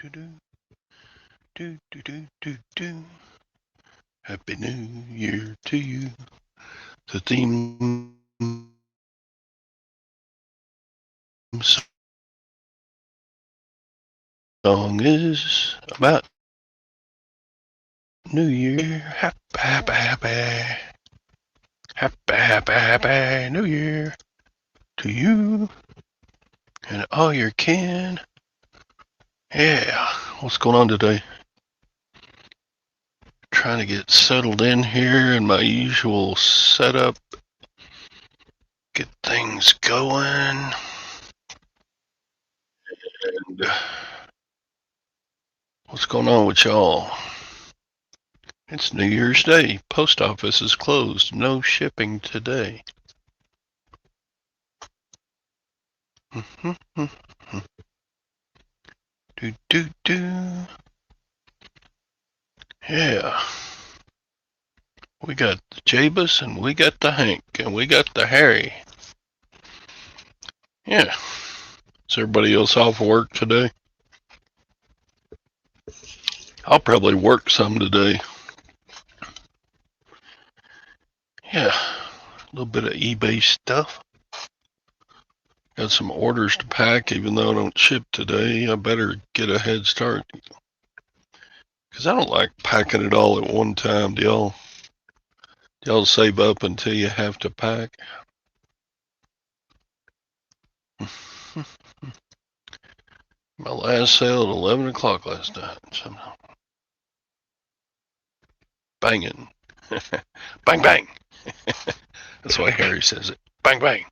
do, do, do, do, do. Happy New Year to you. The theme song is about New Year. Happy, happy, happy. Happy, happy, happy New Year to you and all your kin. Yeah, what's going on today? Trying to get settled in here in my usual setup. Get things going. And what's going on with y'all? It's New Year's Day. Post office is closed. No shipping today. Do, do, do. Yeah. We got the Jabus and we got the Hank and we got the Harry. Yeah. Is everybody else off work today? I'll probably work some today. Yeah. A little bit of eBay stuff. Got some orders to pack, even though I don't ship today. I better get a head start. Because I don't like packing it all at one time. Do y'all save up until you have to pack? My last sale at 11 o'clock last night. Somehow. Banging. Bang, bang. That's why Harry says it. Bang, bang.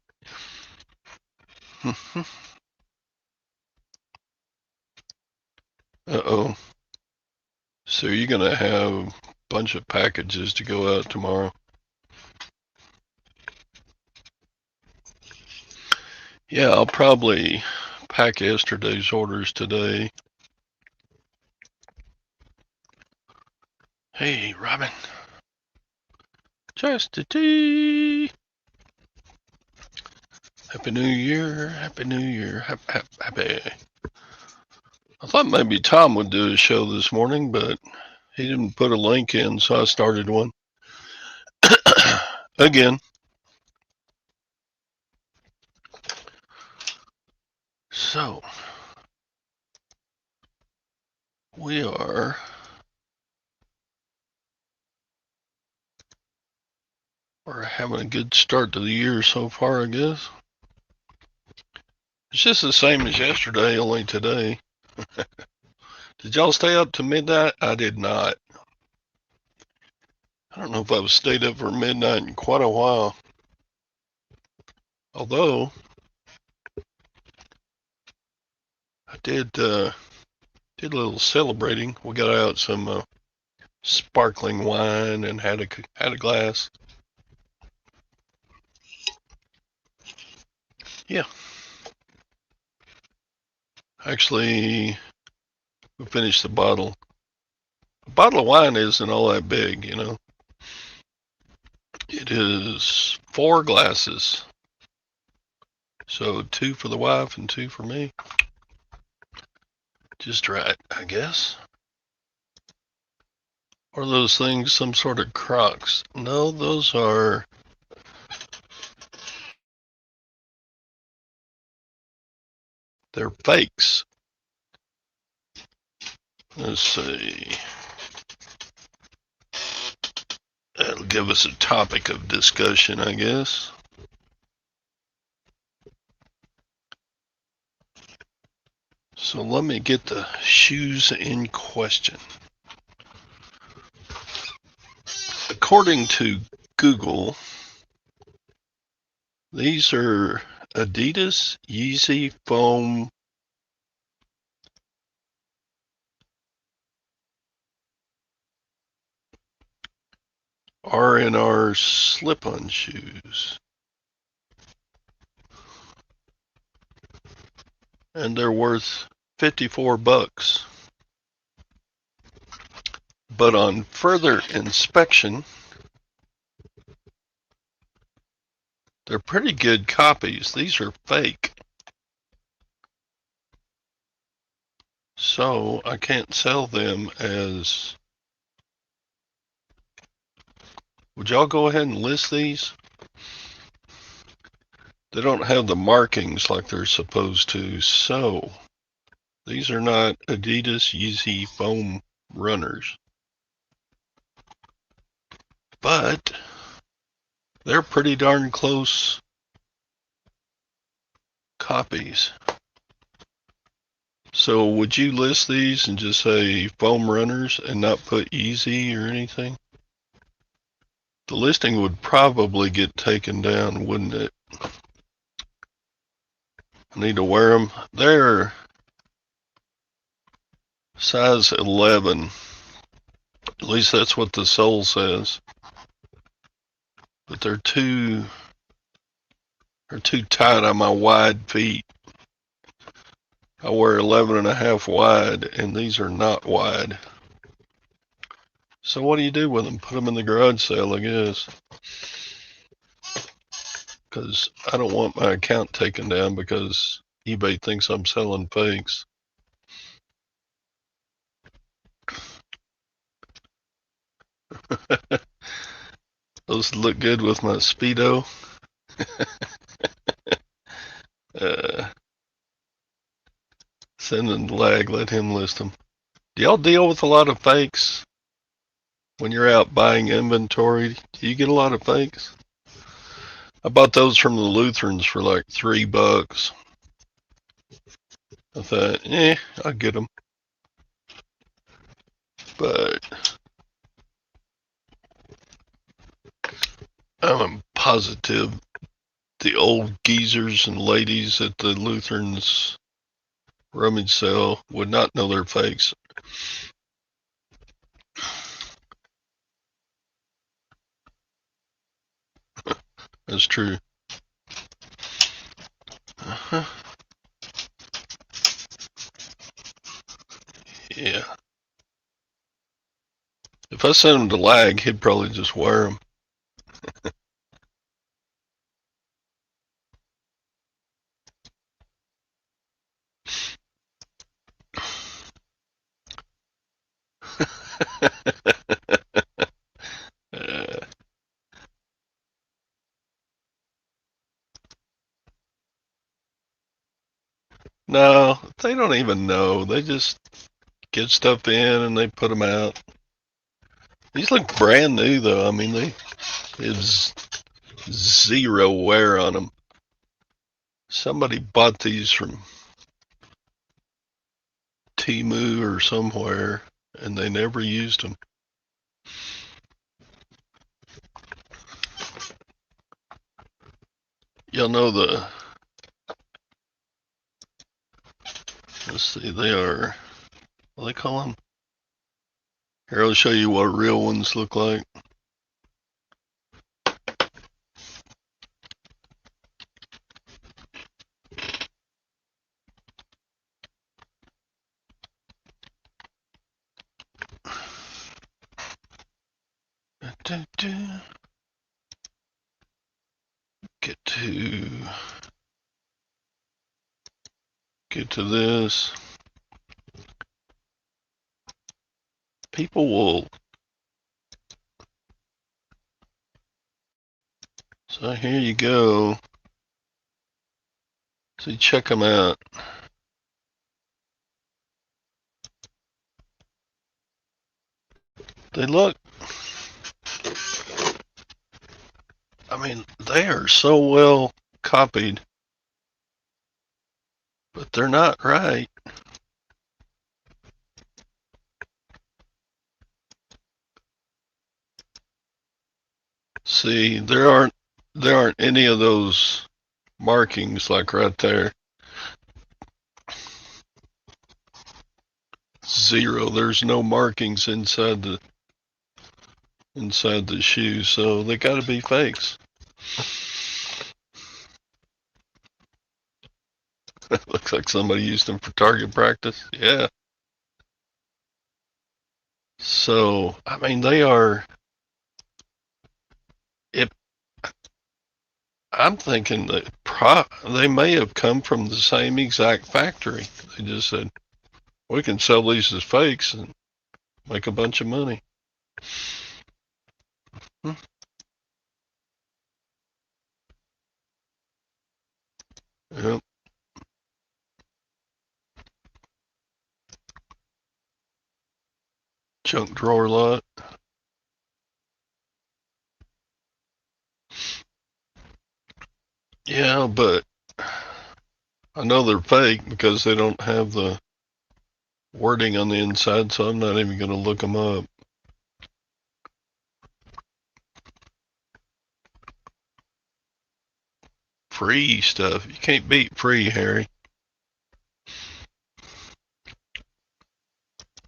Uh-oh. So you're going to have a bunch of packages to go out tomorrow? Yeah, I'll probably pack yesterday's orders today. Hey, Robin. Just a tea. Happy New Year. Happy New Year. Happy. I thought maybe Tom would do a show this morning, but he didn't put a link in, so I started one. Again. So, we're having a good start to the year so far, I guess. It's just the same as yesterday, only today. Did y'all stay up to midnight? I did not. I don't know if I've stayed up for midnight in quite a while. Although, I did a little celebrating. We got out some sparkling wine and had a glass. Yeah. Actually, we finished the bottle. A bottle of wine isn't all that big, you know. It is 4 glasses. So 2 for the wife and 2 for me. Just right, I guess. Or those things some sort of Crocs? No, those are... They're fakes. Let's see. That'll give us a topic of discussion, I guess. So let me get the shoes in question. According to Google, these are Adidas Yeezy Foam R&R slip-on shoes. And they're worth $54. But on further inspection, they're pretty good copies. These are fake. So I can't sell them as. Would y'all go ahead and list these? They don't have the markings like they're supposed to, so these are not Adidas Yeezy foam runners. But they're pretty darn close copies. So would you list these and just say foam runners and not put Yeezy or anything? The listing would probably get taken down, wouldn't it? I need to wear them. They're size 11. At least that's what the sole says. But they're too tight on my wide feet. I wear 11.5 wide, and these are not wide. So what do you do with them? Put them in the garage sale, I guess. Because I don't want my account taken down because eBay thinks I'm selling fakes. Those look good with my Speedo. Send in lag, let him list them. Do y'all deal with a lot of fakes when you're out buying inventory? Do you get a lot of fakes? I bought those from the Lutherans for like $3. I thought, I'll get them. But I'm positive the old geezers and ladies at the Lutherans rummage sale would not know they're fakes. That's true. Yeah. If I sent him to lag, he'd probably just wear them. No, they don't even know. They just get stuff in and they put them out. These look brand new, though. I mean, there's zero wear on them. Somebody bought these from Temu or somewhere, and they never used them. Y'all know let's see, they are, what do they call them? Here, I'll show you what real ones look like. Get to this. People will. So here you go. So check them out. They look, I mean, they are so well copied, but they're not right. See, there aren't any of those markings like right there. Zero. There's no markings inside the shoe, so they got to be fakes. Looks like somebody used them for target practice. Yeah. So, I mean, they are. I'm thinking that they may have come from the same exact factory. They just said, We can sell these as fakes and make a bunch of money. Yep. Junk drawer lot. Yeah, but I know they're fake because they don't have the wording on the inside, so I'm not even going to look them up. Free stuff. You can't beat free, Harry.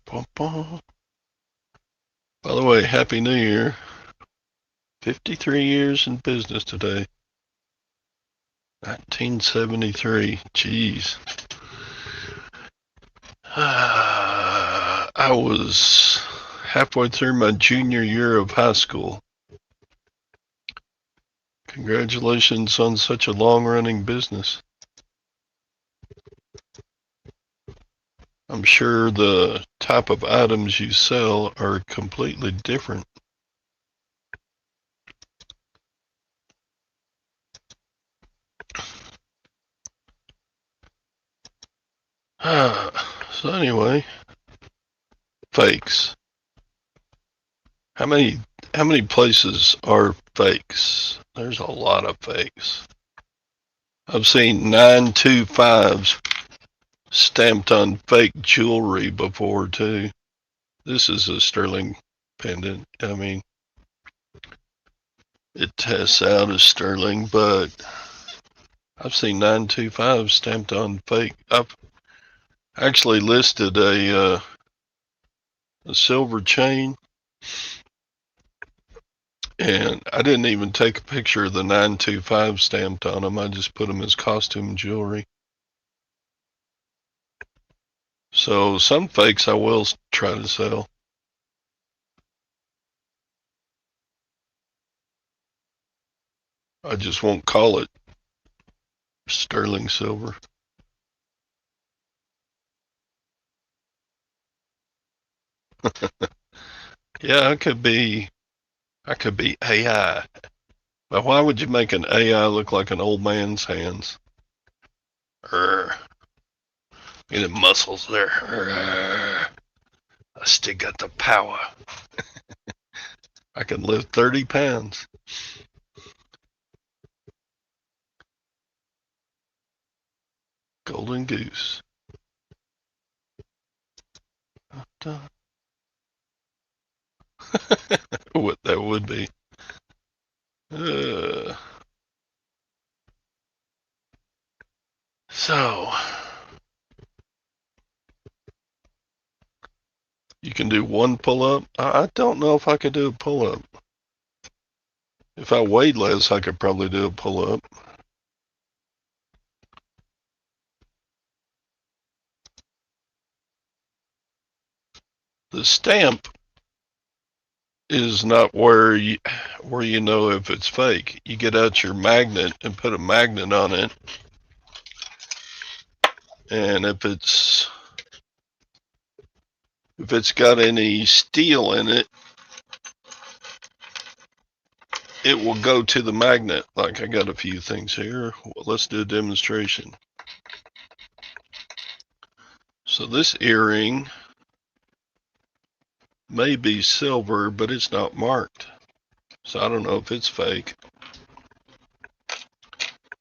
By the way, Happy New Year. 53 years in business today. 1973. Jeez. I was halfway through my junior year of high school. Congratulations on such a long-running business. I'm sure the type of items you sell are completely different. So anyway, fakes. How many places are fakes? There's a lot of fakes. I've seen 925s stamped on fake jewelry before too. This is a sterling pendant. I mean, it tests out as sterling, but I've seen 925s stamped on fake. I've actually listed a silver chain, and I didn't even take a picture of the 925 stamped on them. I just put them as costume jewelry. So some fakes I will try to sell. I just won't call it sterling silver. Yeah, I could be AI. But why would you make an AI look like an old man's hands? Look at the muscles there. I still got the power. I can lift 30 pounds. Golden goose. What that would be. So, you can do one pull-up. I don't know if I could do a pull-up. If I weighed less, I could probably do a pull-up. The stamp is not where you know if it's fake. You get out your magnet and put a magnet on it, and if it's got any steel in it, it will go to the magnet. Like I got a few things here. Well, let's do a demonstration. So this earring may be silver, but it's not marked. So I don't know if it's fake.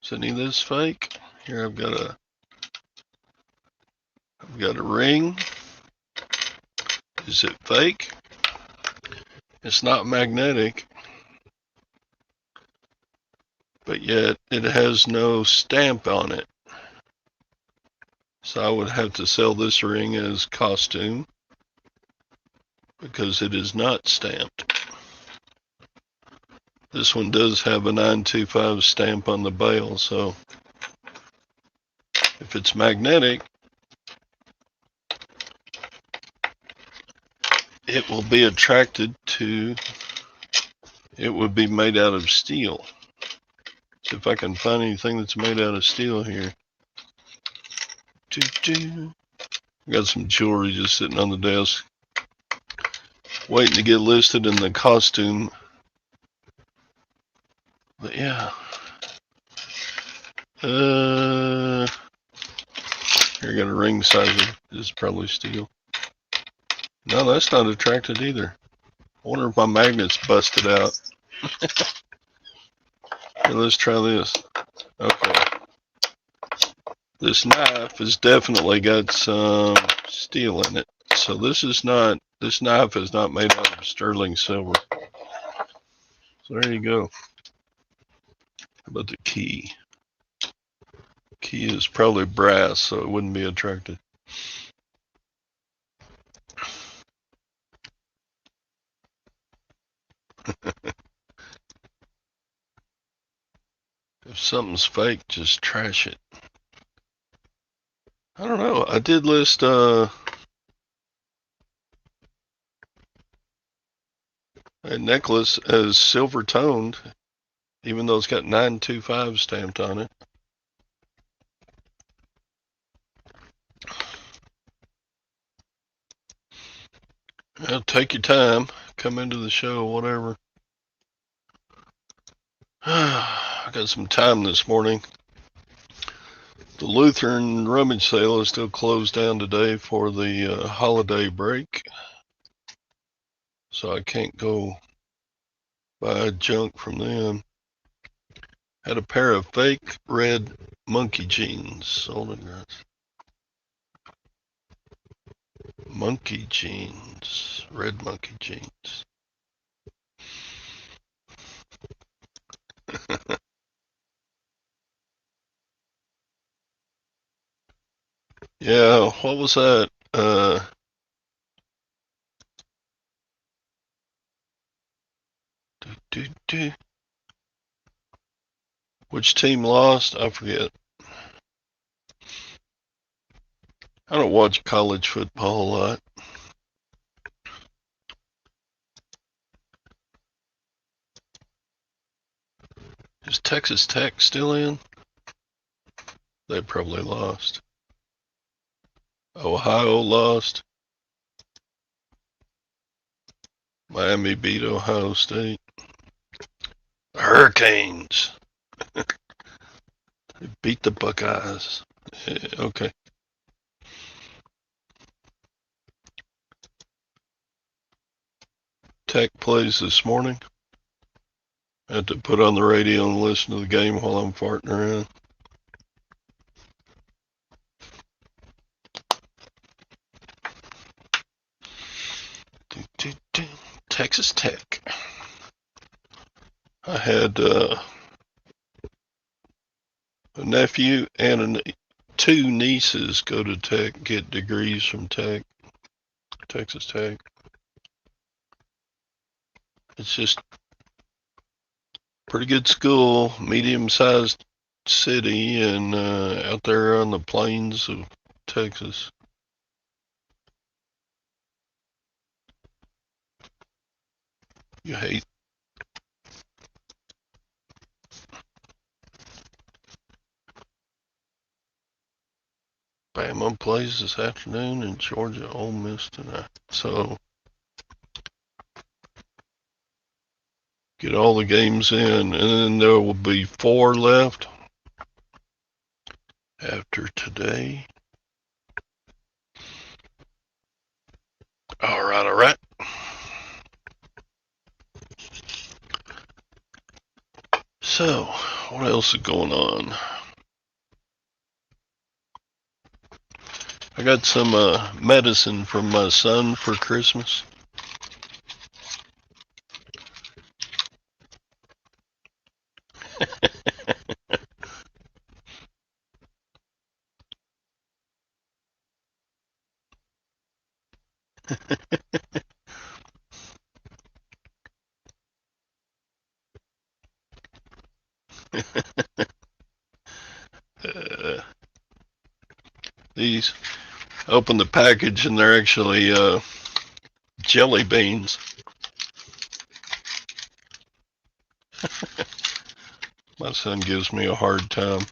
Is any of this fake? Here I've got a ring. Is it fake? It's not magnetic, but yet it has no stamp on it. So I would have to sell this ring as costume because it is not stamped. This one does have a 925 stamp on the bail, so if it's magnetic, it will be attracted to, it would be made out of steel. So if I can find anything that's made out of steel here. Got some jewelry just sitting on the desk, waiting to get listed in the costume. But yeah. Here, I got a ring sizer. This is probably steel. No, that's not attracted either. I wonder if my magnet's busted out. Here, let's try this. Okay. This knife has definitely got some steel in it. So this knife is not made out of sterling silver. So there you go. How about the key? Key is probably brass, so it wouldn't be attracted. If something's fake, just trash it. I don't know. I did list a necklace as silver toned, even though it's got 925 stamped on it. Well, take your time. Come into the show, whatever. I got some time this morning. The Lutheran rummage sale is still closed down today for the holiday break, so I can't go buy junk from them. Had a pair of fake red monkey jeans sold in grass. Monkey jeans, red monkey jeans. Yeah, what was that? Which team lost? I forget. I don't watch college football a lot. Is Texas Tech still in? They probably lost. Ohio lost. Miami beat Ohio State. The Hurricanes. They beat the Buckeyes. Yeah, okay. Tech plays this morning. I had to put on the radio and listen to the game while I'm farting around. Texas Tech. I had a nephew and two nieces go to Tech, get degrees from Texas Tech. It's just pretty good school, medium-sized city, and out there on the plains of Texas. You hate. Bama plays this afternoon and Georgia Ole Miss tonight. So get all the games in, and then there will be 4 left after today. All right. So, what else is going on? I got some medicine from my son for Christmas. These open the package and they're actually jelly beans. My son gives me a hard time.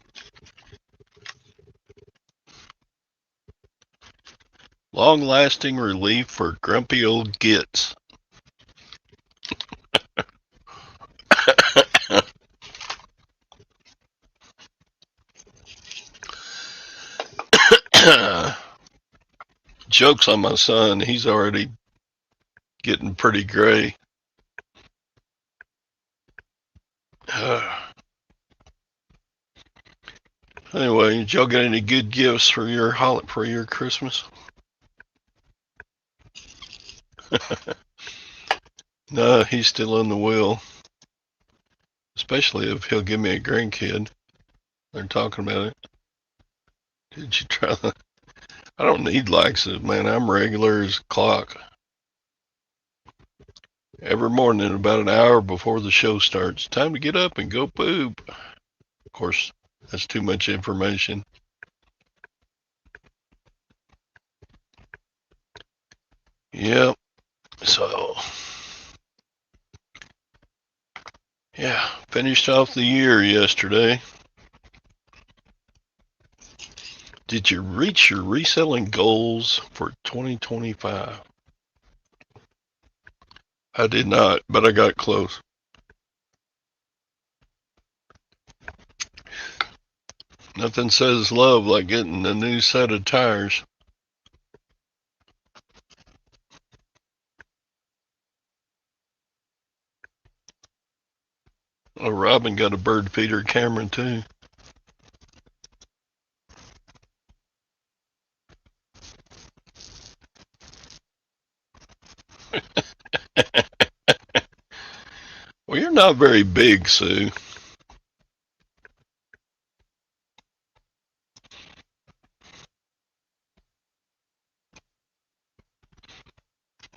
Long-lasting relief for grumpy old gits. Joke's on my son. He's already getting pretty gray. Anyway, did y'all get any good gifts for your Christmas? No, he's still in the will. Especially if he'll give me a grandkid. They're talking about it. Did you try the... I don't need laxatives, man. I'm regular as a clock. Every morning, about an hour before the show starts, time to get up and go poop. Of course, that's too much information. Yep. So, yeah, finished off the year yesterday. Did you reach your reselling goals for 2025? I did not, but I got close. Nothing says love like getting a new set of tires. Oh, Robin got a bird feeder camera too. Well, you're not very big, Sue.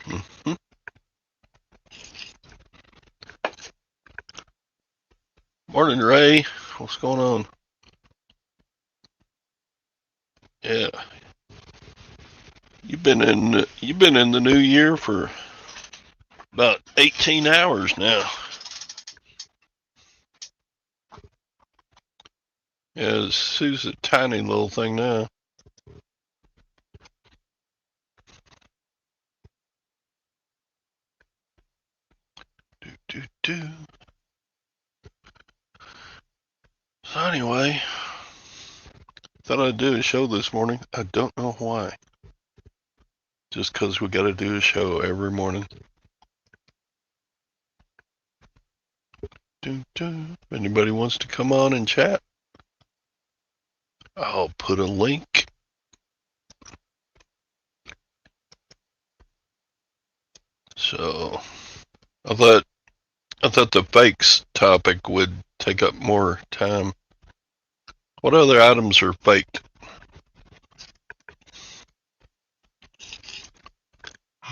Mm-hmm. Morning, Ray. What's going on? Yeah. You've been in the new year for about 18 hours now. Yeah, Sue's a tiny little thing now. Do. So anyway, thought I'd do a show this morning. I don't know why. Just because we got to do a show every morning. If anybody wants to come on and chat, I'll put a link. So I thought the fakes topic would take up more time. What other items are faked?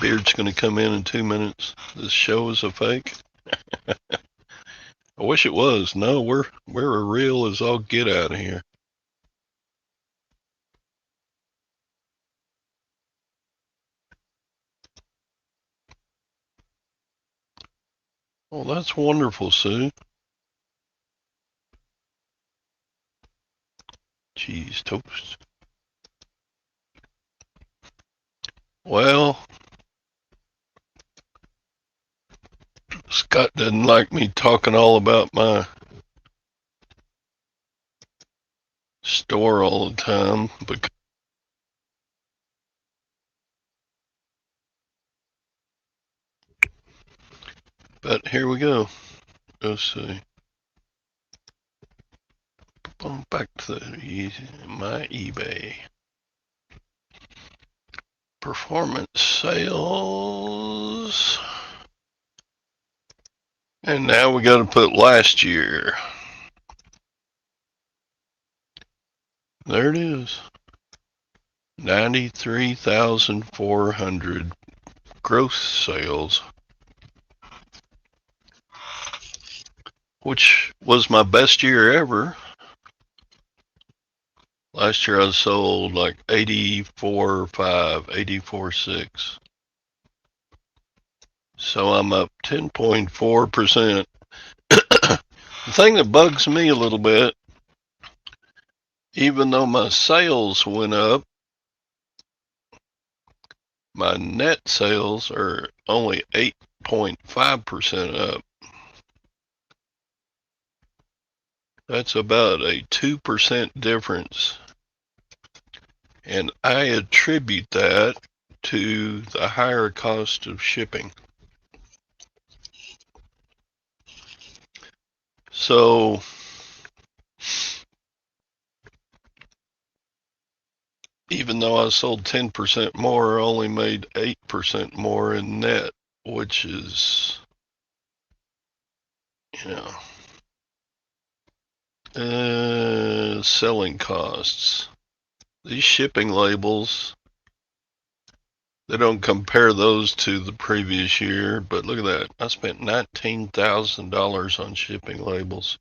Beard's going to come in 2 minutes. This show is a fake. I wish it was. No, we're a real as all get out of here. Well, that's wonderful, Sue. Cheese toast. Well, Scott doesn't like me talking all about my store all the time, but here we go. Let's see. Back to my eBay. Performance sales. And now we got to put last year. There it is. 93,400 gross sales, which was my best year ever. Last year I sold like 84.5, 84.6. So I'm up 10.4%. The thing that bugs me a little bit, even though my sales went up, My net sales are only 8.5% up. That's about a 2% difference. And I attribute that to the higher cost of shipping. So even though I sold 10% more, I only made 8% more in net, which is, selling costs. These shipping labels, they don't compare those to the previous year, but look at that. I spent $19,000 on shipping labels.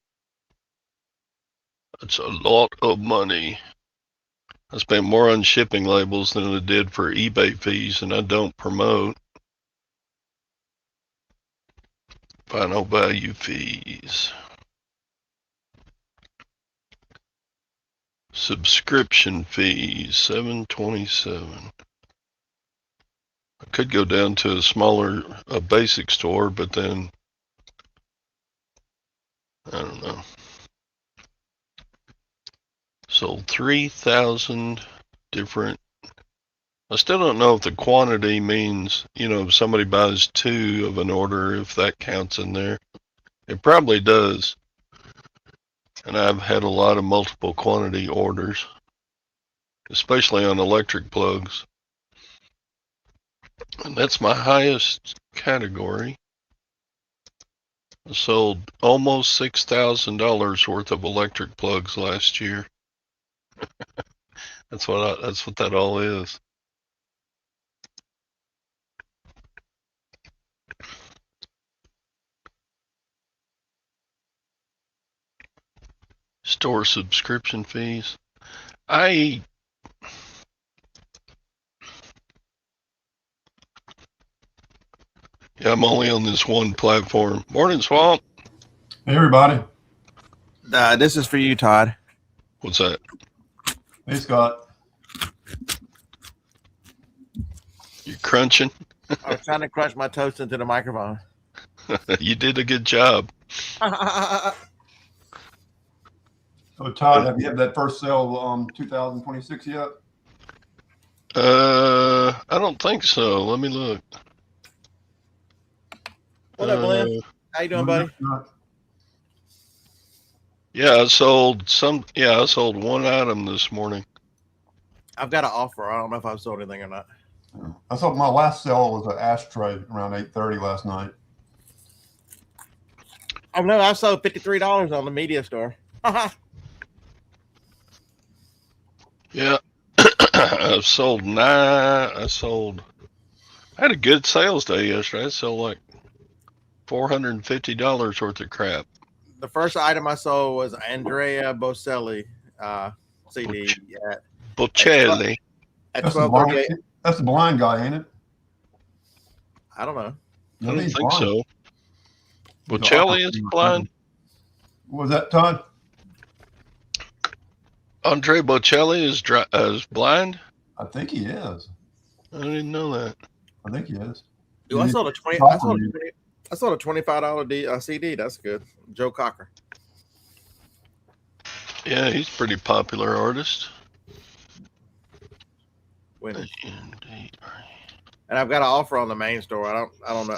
That's a lot of money. I spent more on shipping labels than I did for eBay fees, and I don't promote. Final value fees. Subscription fees, $7.27. I could go down to a basic store, but then I don't know. Sold 3,000 different. I still don't know if the quantity means, if somebody buys 2 of an order, if that counts in there. It probably does. And I've had a lot of multiple quantity orders, especially on electric plugs. And that's my highest category. I sold almost $6,000 worth of electric plugs last year. That's what that all is. Store subscription fees. I'm only on this one platform. Morning, Swamp. Hey, everybody. This is for you, Todd. What's that? Hey, Scott. You crunching? I was trying to crunch my toast into the microphone. You did a good job. Oh, Todd, have you had that first sale 2026 yet? I don't think so. Let me look. What up, Glenn? How you doing, buddy? Yeah, I sold one item this morning. I've got an offer. I don't know if I've sold anything or not. I thought my last sale was an ashtray around 8:30 last night. Oh no, I sold $53 on the media store. Yeah. I had a good sales day yesterday. I sold like $450 worth of crap. The first item I sold was Andrea Bocelli CD Bocelli. At 12:38. That's the blind guy, ain't it? I don't know. I don't think so. Bocelli is blind. What was that, Todd? Andre Bocelli is blind? I think he is. I didn't know that. I think he is. Dude, I sold a $25 CD. That's good. Joe Cocker. Yeah, he's a pretty popular artist. And I've got an offer on the main store. I don't know.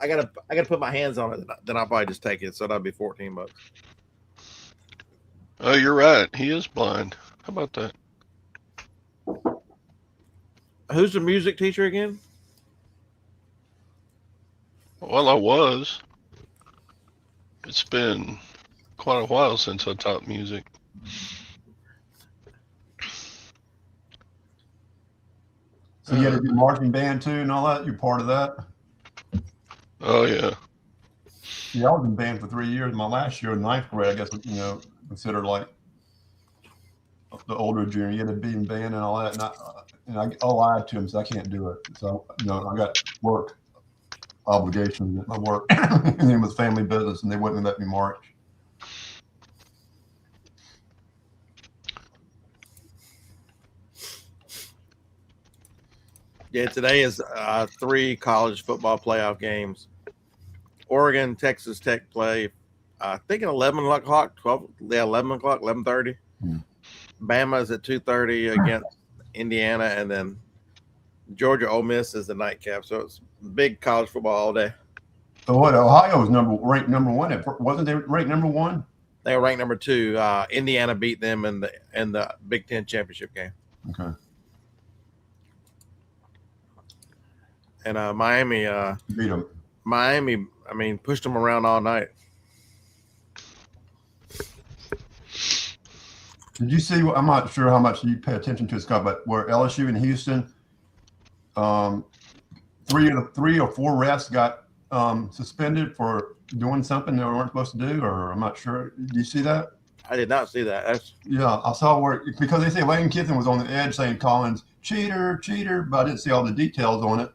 I gotta put my hands on it. Then I'll probably just take it. So that'll be $14. Oh, you're right. He is blind. How about that? Who's the music teacher again? Well, I was. It's been quite a while since I taught music. So you had a good marching band too and all that? You're part of that? Oh, yeah. Yeah, I was in band for 3 years. My last year in 9th grade, I guess, considered like the older junior. You had to be in band and all that. And I lied to him, so I can't do it. So, I got work obligations at my work. And it was family business, and they wouldn't let me march. Yeah, today is 3 college football playoff games. Oregon, Texas Tech play, I think at 11 o'clock, 11 o'clock, 11:30. Bama is at 2:30 against Indiana, and then Georgia Ole Miss is the nightcap. So it's big college football all day. So what? Ohio was ranked number one. Wasn't they ranked number one? They were ranked number 2. Indiana beat them in the Big Ten championship game. Okay. And Miami beat them. Miami, I mean, pushed them around all night. Did you see? I'm not sure how much you pay attention to, Scott, but where LSU and Houston, 3 or 4 refs got suspended for doing something they weren't supposed to do, or I'm not sure. Did you see that? I did not see that. Yeah, I saw where, because they say Lane Kiffin was on the edge saying Collins cheater, but I didn't see all the details on it.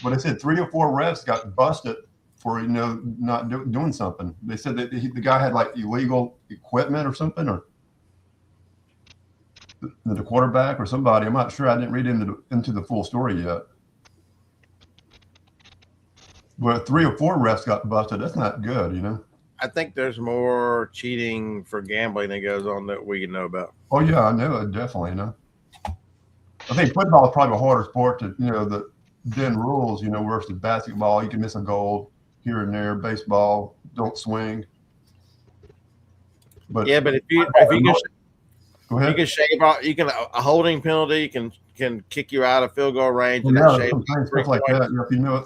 But they said 3 or 4 refs got busted for not doing something. They said that the guy had like illegal equipment or something, or the quarterback or somebody. I'm not sure. I didn't read into the full story yet. But 3 or 4 refs got busted. That's not good, I think there's more cheating for gambling that goes on that we know about. Oh yeah, I know it, definitely. I think football is probably a harder sport to the then rules versus basketball. You can miss a goal here and there. Baseball, don't swing. But yeah, but if you go ahead. You can shave off. You can a holding penalty can kick you out of field goal range. And Yeah, shave stuff like that. If you know it.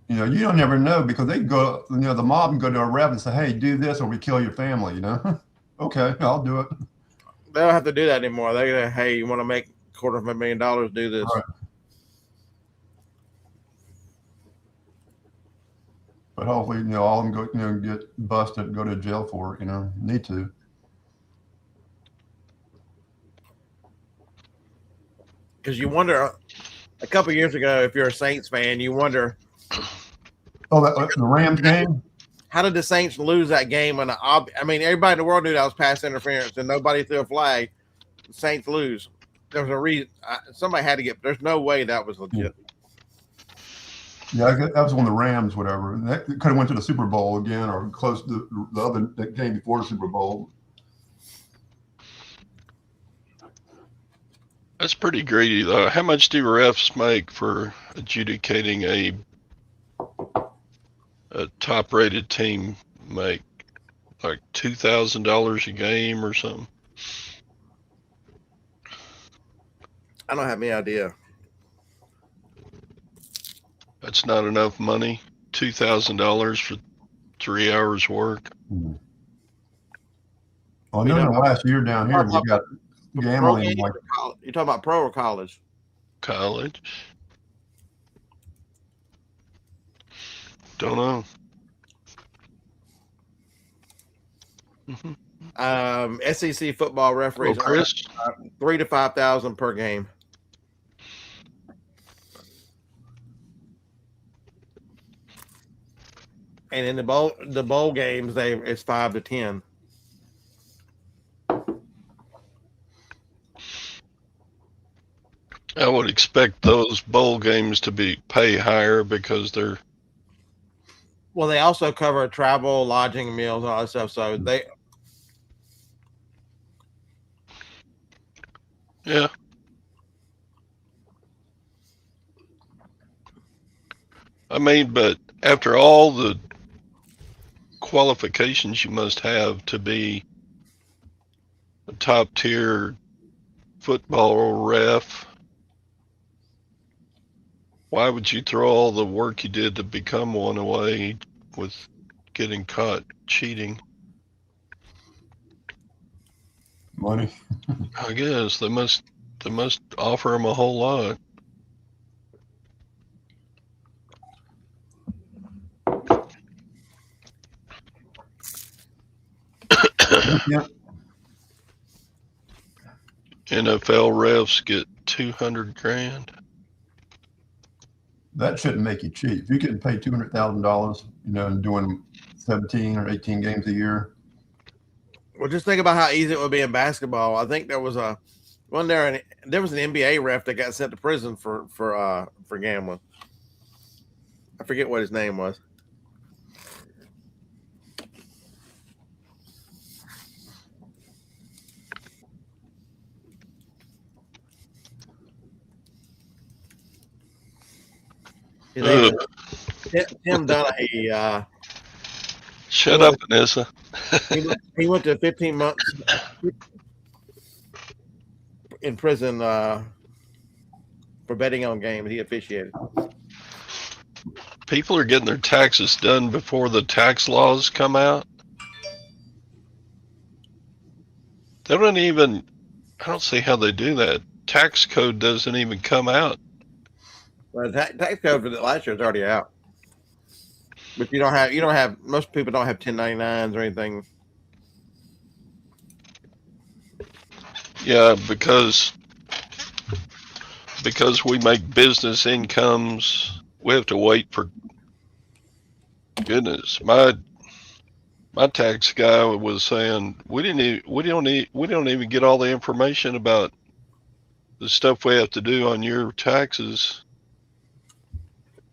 You don't never know, because they go, the mob can go to a ref and say, hey, do this or we kill your family, Okay, I'll do it. They don't have to do that anymore. They go, hey, you want to make $250,000, do this. Right. But hopefully, all of them go, get busted, go to jail for it, need to. Because you wonder, a couple of years ago, if you're a Saints fan, you wonder. Oh, the Rams game? How did the Saints lose that game? I mean, everybody in the world knew that was pass interference, and nobody threw a flag. The Saints lose. There was a reason. Somebody had to get. There's no way that was legit. Yeah, that was when the Rams, whatever. That could have went to the Super Bowl again, or close to the other game before the Super Bowl. That's pretty greedy, though. How much do refs make for adjudicating a top-rated team? Make like $2,000 a game or something? I don't have any idea. That's not enough money. $2,000 for 3 hours work. Mm-hmm. Well, I know last year down here we got gambling. Like, you're talking about pro or college? College. Don't know. Mm-hmm. SEC football referees are $3,000 to $5,000 per game. And in the bowl games, it's 5 to 10. I would expect those bowl games to be pay higher because they're. Well, they also cover travel, lodging, meals, and all that stuff. So they. Yeah. I mean, but after all the qualifications you must have to be a top tier football ref, why would you throw all the work you did to become one away with getting caught cheating? Money. I guess they must offer them a whole lot. Yep. NFL refs get $200,000. That shouldn't make you cheat. If you're getting paid $200,000, and doing 17 or 18 games a year. Well, just think about how easy it would be in basketball. I think there was a Well, there was an NBA ref that got sent to prison for gambling. I forget what his name was. Ugh. Tim Donahue. Shut up, Vanessa. He went to 15 months in prison for betting on games. He officiated. People are getting their taxes done before the tax laws come out. They don't even, I don't see how they do that. Tax code doesn't even come out. Well, the tax code for the last year is already out. But you don't have, most people don't have 1099s or anything. Yeah, because we make business incomes, we have to wait for, goodness, my tax guy was saying we don't even get all the information about the stuff we have to do on your taxes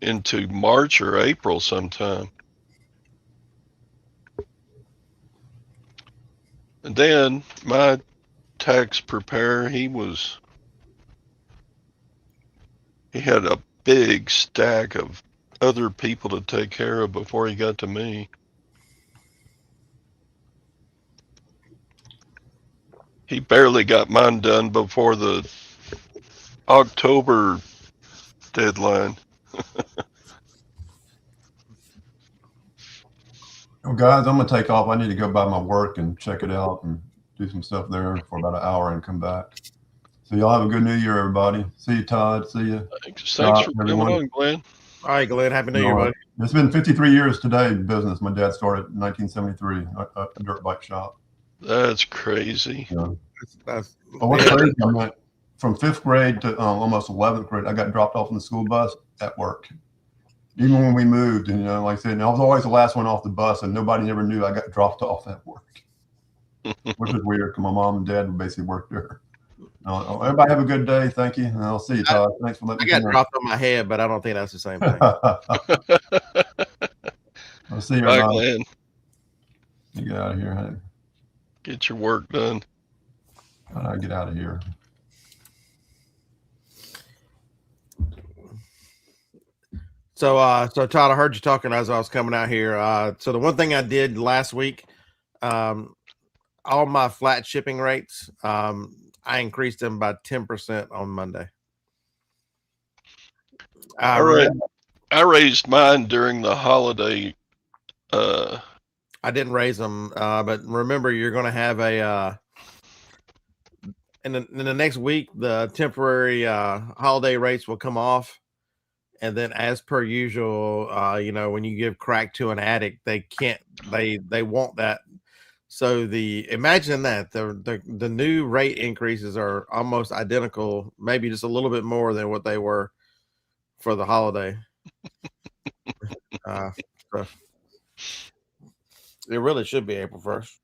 into March or April sometime. And then my tax preparer, he had a big stack of other people to take care of before he got to me. He barely got mine done before the October deadline. Well, guys, I'm gonna take off. I need to go by my work and check it out and do some stuff there for about an hour and come back. So y'all have a good New Year, everybody. See you, Todd. See you. Thanks for coming on, Glenn. All right, Glenn. Happy New Year, buddy. It's been 53 years today in business. My dad started in 1973, a dirt bike shop. That's crazy. Yeah. That's what's crazy, I went from 5th grade to almost 11th grade. I got dropped off in the school bus at work. Even when we moved, and like I said, I was always the last one off the bus, and nobody ever knew I got dropped off at work, which is weird because my mom and dad basically worked there. Everybody have a good day. Thank you. And I'll see you, Todd. Thanks for letting me. I got dropped on my head, but I don't think that's the same thing. I'll see you, Bye, Glenn. You get out of here, honey. Get your work done. I get out of here. So Todd, I heard you talking as I was coming out here. So the one thing I did last week, all my flat shipping rates, I increased them by 10% on Monday. I raised mine during the holiday. I didn't raise them, but remember, you're going to have a in the next week, the temporary holiday rates will come off. And then, as per usual, when you give crack to an addict, they want that. So imagine that the new rate increases are almost identical, maybe just a little bit more than what they were for the holiday. So it really should be April 1st.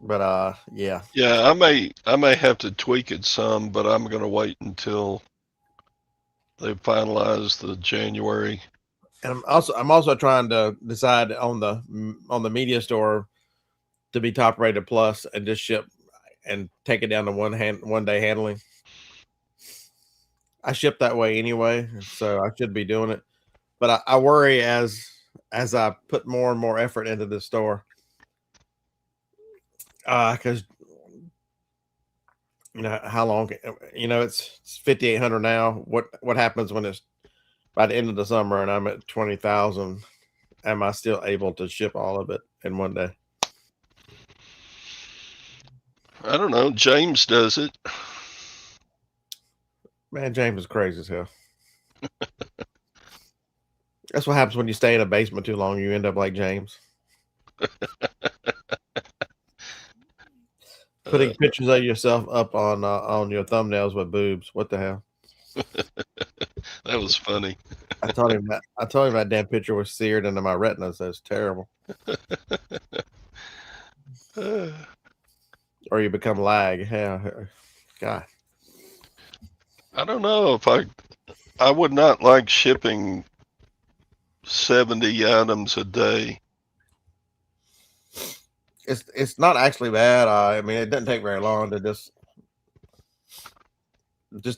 But yeah. Yeah, I may have to tweak it some, but I'm gonna wait until they finalize the January. And I'm also trying to decide on the media store to be top rated plus and just ship and take it down to one day handling. I ship that way anyway, so I should be doing it. But I worry as I put more and more effort into the store. Because how long? It's 5,800 now. What happens when it's by the end of the summer and I'm at 20,000? Am I still able to ship all of it in one day? I don't know. James does it. Man, James is crazy as hell. That's what happens when you stay in a basement too long. You end up like James. Putting pictures of yourself up on your thumbnails with boobs. What the hell? That was funny. I told him that damn picture was seared into my retina. So it's terrible. or you become lag. Yeah, God. I don't know if I would not like shipping 70 items a day. It's not actually bad. I mean, it doesn't take very long to just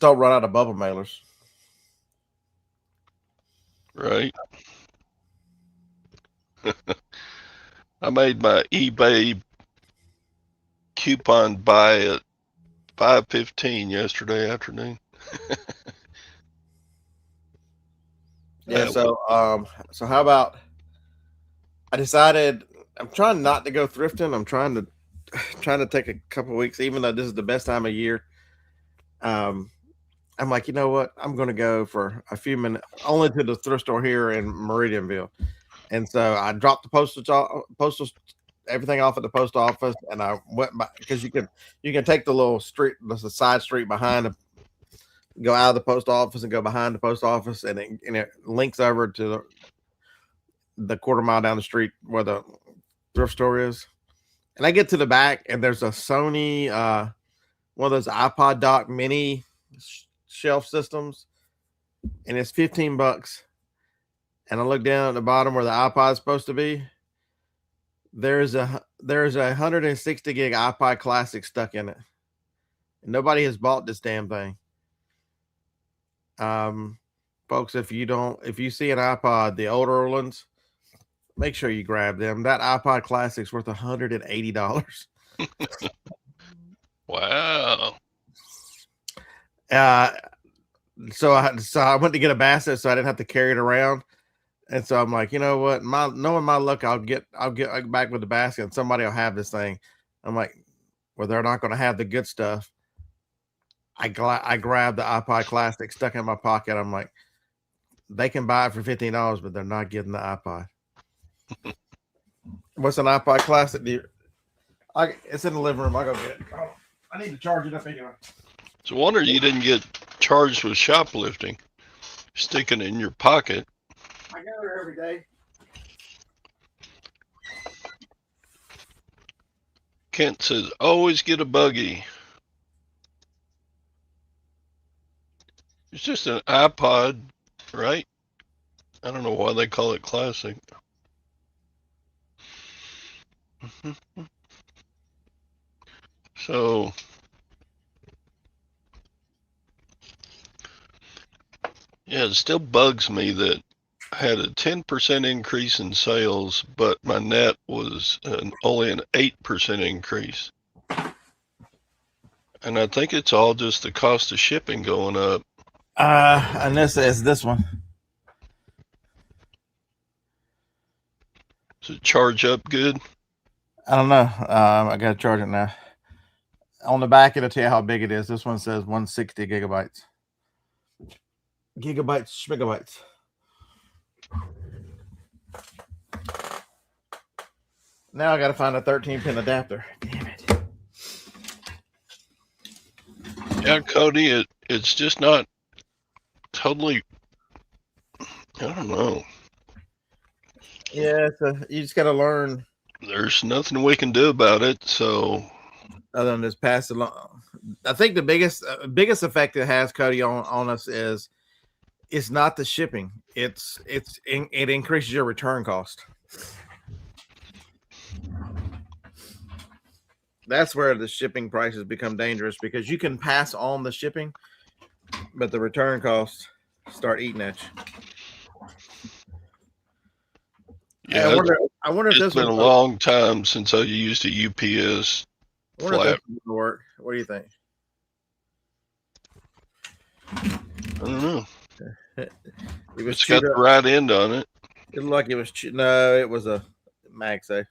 don't run out of bubble mailers. Right. I made my eBay coupon buy at 5:15 yesterday afternoon. Yeah. That So how about I decided I'm trying not to go thrifting. I'm trying to take a couple of weeks, even though this is the best time of year. I'm like, you know what? I'm going to go for a few minutes, only to the thrift store here in Meridianville. And so I dropped the postal everything off at the post office, and I went by because you can take the little street, the side street behind, go out of the post office and go behind the post office, and it links over to the quarter mile down the street where the thrift store is. And I get to the back, and there's a Sony, one of those iPod dock mini shelf systems, and it's $15. And I look down at the bottom where the iPod is supposed to be. There's a 160 gig iPod Classic stuck in it. And nobody has bought this damn thing. Folks, if you see an iPod, the older ones, make sure you grab them. That iPod Classic's worth $180. wow. So I went to get a basket so I didn't have to carry it around. And so I'm like, you know what? Knowing my luck, I'll get back with the basket and somebody will have this thing. I'm like, well, they're not going to have the good stuff. I grabbed the iPod Classic, stuck in my pocket. I'm like, they can buy it for $15, but they're not getting the iPod. What's an iPod Classic? It's in the living room. I'll go get it. Oh, I need to charge it up anyway. It's a wonder you didn't get charged with shoplifting. Sticking it in your pocket. I go there every day. Kent says, always get a buggy. It's just an iPod, right? I don't know why they call it classic. So, yeah, it still bugs me that I had a 10% increase in sales, but my net was only an 8% increase. And I think it's all just the cost of shipping going up. And this is this one. Does it charge up good? I don't know. I got to charge it now. On the back, it'll tell you how big it is. This one says 160 gigabytes. Gigabytes. Now I got to find a 13-pin adapter. Damn it. Yeah, Cody, it's just not totally, I don't know. Yeah, you just got to learn. There's nothing we can do about it, so other than just pass it along. I think the biggest effect it has, Cody, on us is it's not the shipping. It increases your return cost. That's where the shipping prices become dangerous because you can pass on the shipping, but the return costs start eating at you. Yeah, I wonder if it's this been a long time since I used a UPS flap. Work. What do you think? I don't know. It's got the right end on it. It looked like it was no, it was a MagSafe.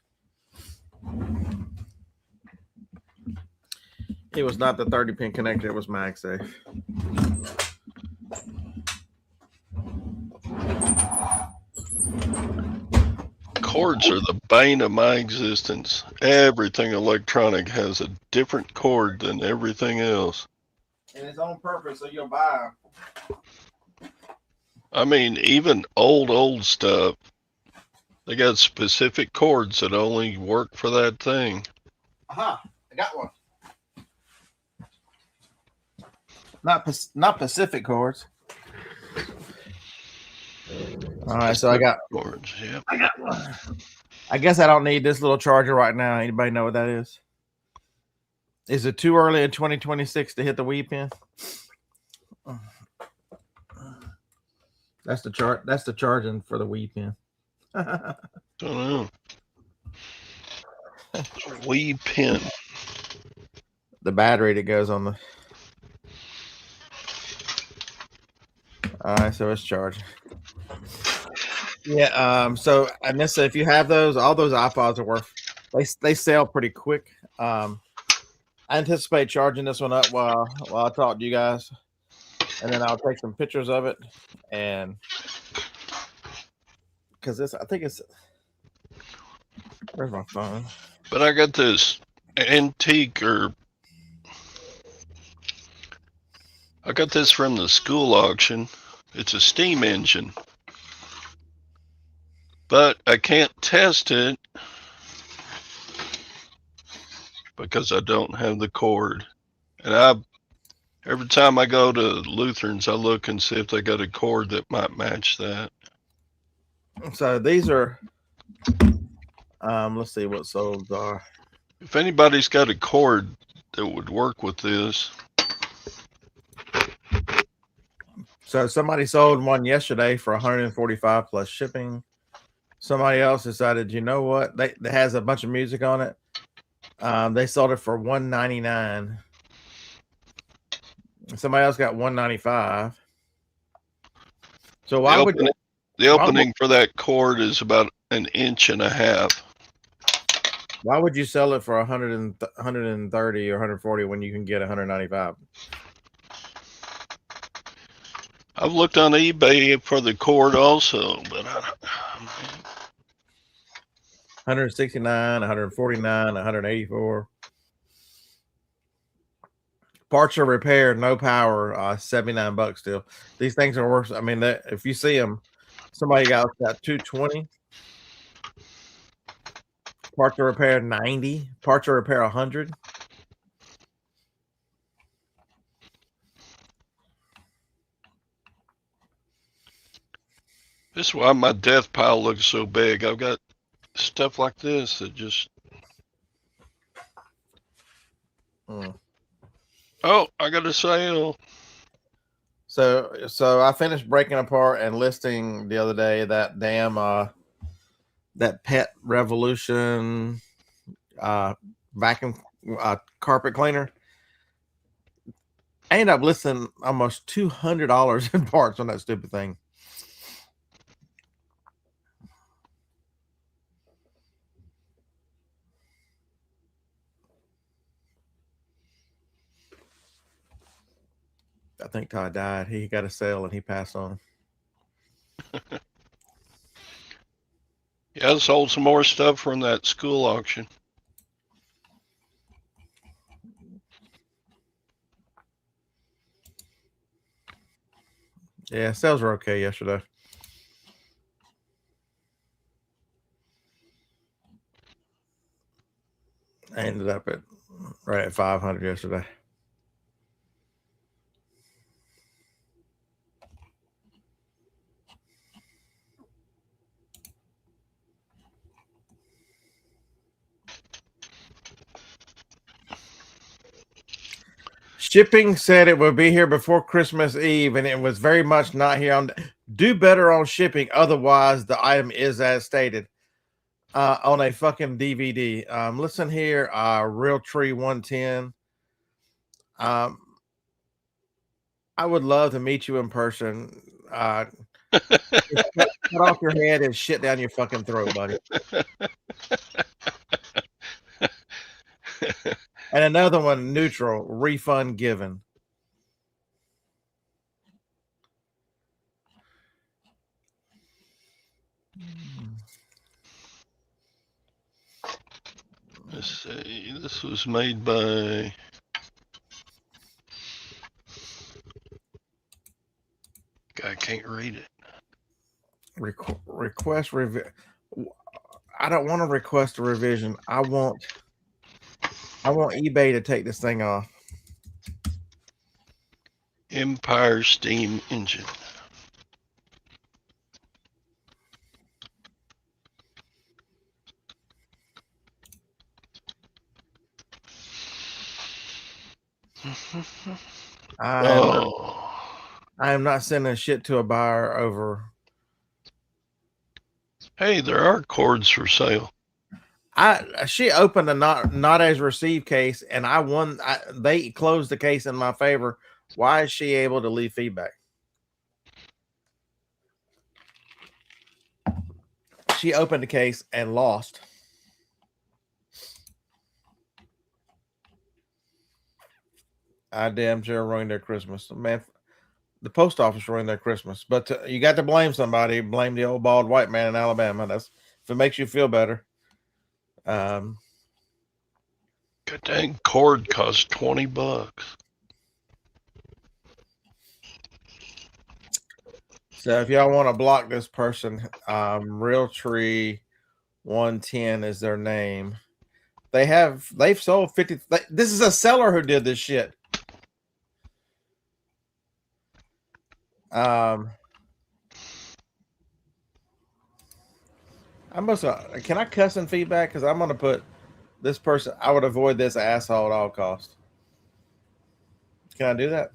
It was not the 30-pin connector. It was MagSafe. Cords are the bane of my existence. Everything electronic has a different cord than everything else. And it's on purpose, so you'll buy them. I mean, even old stuff, they got specific cords that only work for that thing. Aha! I got one. Not Pacific cords. All right, so I got cords. Yep. I got one. I guess I don't need this little charger right now. Anybody know what that is? Is it too early in 2026 to hit the Wii pin? That's the chart. That's the charging for the Wii pin. Don't know. Wii pin. The battery that goes on the. All right, so it's charging. Yeah. So and this, if you have those, all those iPods are worth. They sell pretty quick. I anticipate charging this one up while I talk to you guys, and then I'll take some pictures of it, and because this, I think it's. Where's my phone? But I got this antique, or I got this from the school auction. It's a steam engine, but I can't test it because I don't have the cord. And every time I go to Lutherans, I look and see if they got a cord that might match that. So these are. Let's see what sold are. If anybody's got a cord that would work with this. So somebody sold one yesterday for 145 plus shipping. Somebody else decided, you know what? That has a bunch of music on it. They sold it for 199. Somebody else got 195. So why would the opening for that cord is about 1.5 inches. Why would you sell it for 130 or 140 when you can get 195? I've looked on eBay for the cord also, but 169, 149, 184. Parts are repaired, no power, $79 still. These things are worth. I mean, if you see them, somebody got 220. Parts are repaired 90. Parts are repair 100. this is why my death pile looks so big. I've got stuff like this that just. Oh, I got a sale. So I finished breaking apart and listing the other day that damn that Pet Revolution vacuum carpet cleaner. I ended up listing almost $200 in parts on that stupid thing. I think Todd died. He got a sale and he passed on. Yeah, I sold some more stuff from that school auction. Yeah, sales were okay yesterday. I ended up right at 500 yesterday. Shipping said it would be here before Christmas Eve, and it was very much not here. Do better on shipping, otherwise the item is as stated on a fucking DVD. Listen here, Real Tree 110. I would love to meet you in person. Cut off your head and shit down your fucking throat, buddy. And another one, neutral, refund given. Let's see. This was made by. I can't read it. Request revision. I don't want to request a revision. I want I want eBay to take this thing off. Empire steam engine. I am not sending shit to a buyer over. Hey, there are cords for sale. She opened a not as received case, and I won. They closed the case in my favor. Why is she able to leave feedback? She opened the case and lost. I damn sure ruined their Christmas, man. The post office ruined their Christmas, but you got to blame somebody. Blame the old bald white man in Alabama. That's if it makes you feel better. God dang, cord costs $20. So if y'all want to block this person, Realtree 110 is their name. They've sold 50. This is a seller who did this shit. Can I cuss in feedback? Because I'm gonna put this person. I would avoid this asshole at all costs. Can I do that?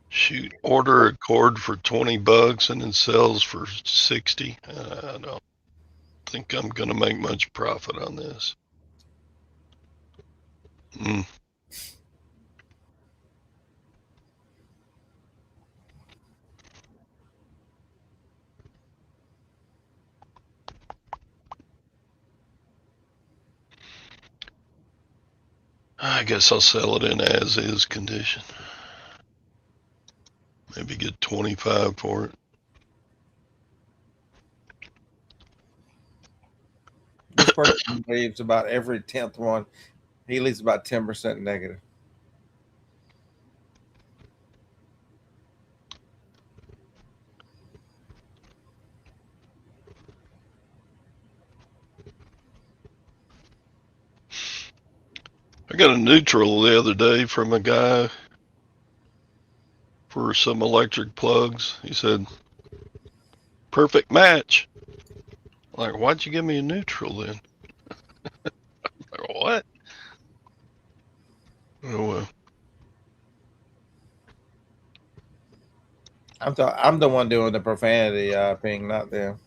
Shoot, order a cord for $20 and it sells for 60. I don't think I'm gonna make much profit on this. I guess I'll sell it in as is condition. Maybe get 25 for it. This person leaves about every 10th one. He leaves about 10% negative. I got a neutral the other day from a guy for some electric plugs. He said, perfect match. I'm like, why'd you give me a neutral then? Like, what? Oh, well. I'm the one doing the profanity ping, not them.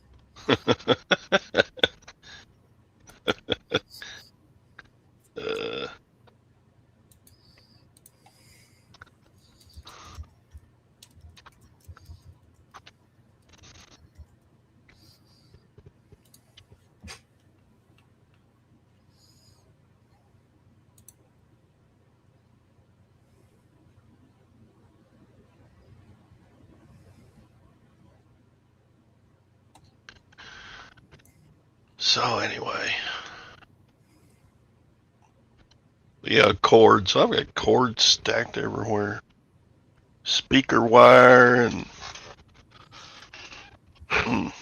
So anyway, yeah, cords. I've got cords stacked everywhere. Speaker wire and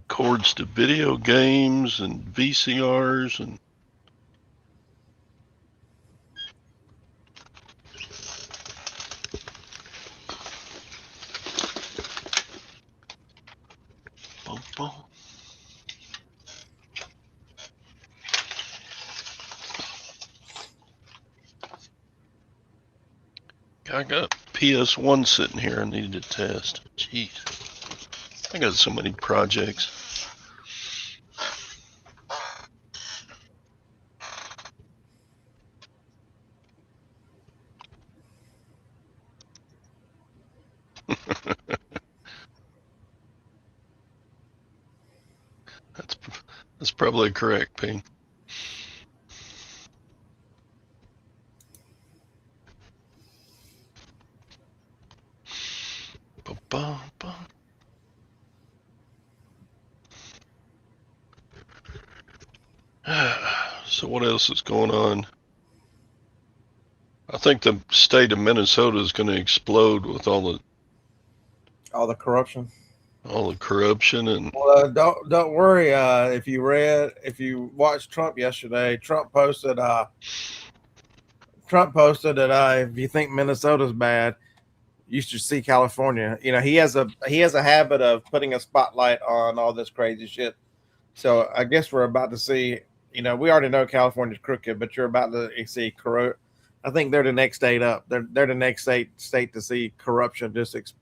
cords to video games and VCRs and boom, boom. I got PS1 sitting here I need to test. Jeez. I got so many projects. That's probably correct, Ping. So what else is going on? I think the state of Minnesota is going to explode with all the All the corruption. All the corruption and Well, don't worry. If you watched Trump yesterday, Trump posted that if you think Minnesota's bad, you should see California. You know, he has a habit of putting a spotlight on all this crazy shit. So I guess we're about to see. You know, we already know California's crooked, but you're about to see corrupt. I think they're the next state up. They're the next state to see corruption just because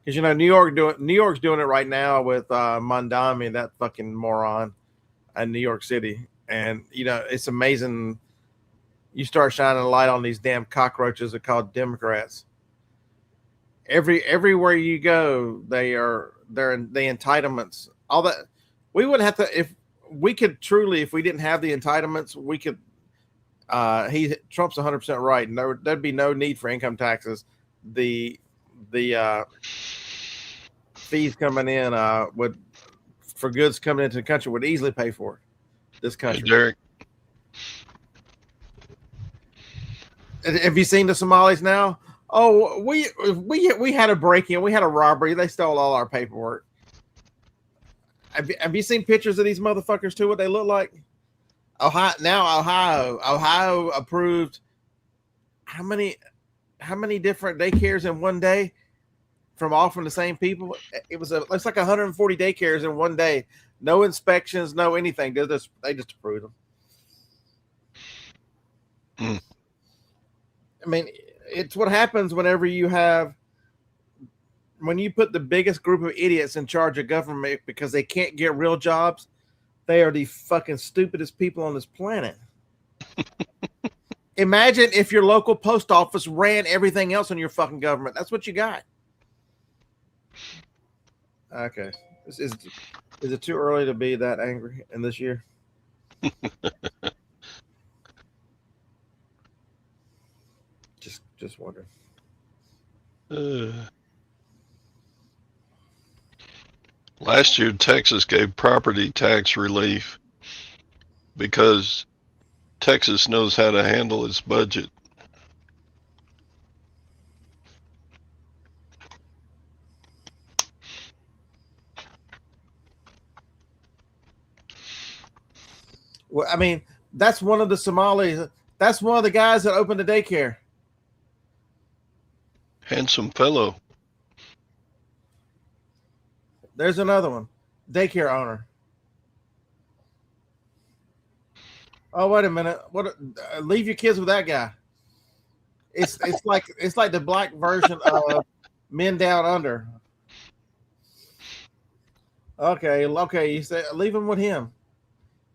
you know New York's doing it right now with Mondami, that fucking moron, in New York City, and you know it's amazing. You start shining a light on these damn cockroaches that are called Democrats. Everywhere you go, they're the entitlements. All that we wouldn't have to if we could truly if we didn't have the entitlements, we could. Trump's 100% right. No, there'd be no need for income taxes. The fees coming in would for goods coming into the country would easily pay for it. This country. Hey, Derek. Have you seen the Somalis now? Oh, we had a break-in, we had a robbery. They stole all our paperwork. Have you seen pictures of these motherfuckers too? What they look like? Ohio approved how many different daycares in one day from all from the same people? It's like 140 daycares in one day. No inspections, no anything. They just approved them. Mm. I mean, it's what happens when you put the biggest group of idiots in charge of government because they can't get real jobs. They are the fucking stupidest people on this planet. Imagine if your local post office ran everything else on your fucking government. That's what you got. Okay. Is it too early to be that angry in this year? Just wondering. Last year, Texas gave property tax relief because Texas knows how to handle its budget. Well, I mean, that's one of the Somalis. That's one of the guys that opened the daycare. Handsome fellow. There's another one. Daycare owner. Oh, wait a minute. What? Leave your kids with that guy. It's like the black version of Men Down Under. Okay. You say leave them with him.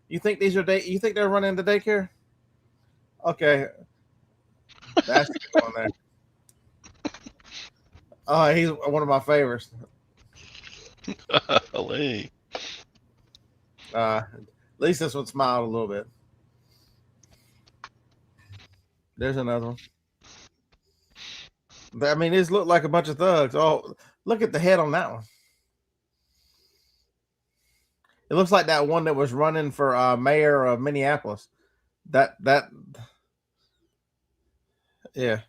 You think these are you think they're running the daycare? Okay. That's on there. Oh, he's one of my favorites. Hey. At least this one smiled a little bit. There's another one. I mean, these look like a bunch of thugs. Oh, look at the head on that one. It looks like that one that was running for mayor of Minneapolis. That yeah.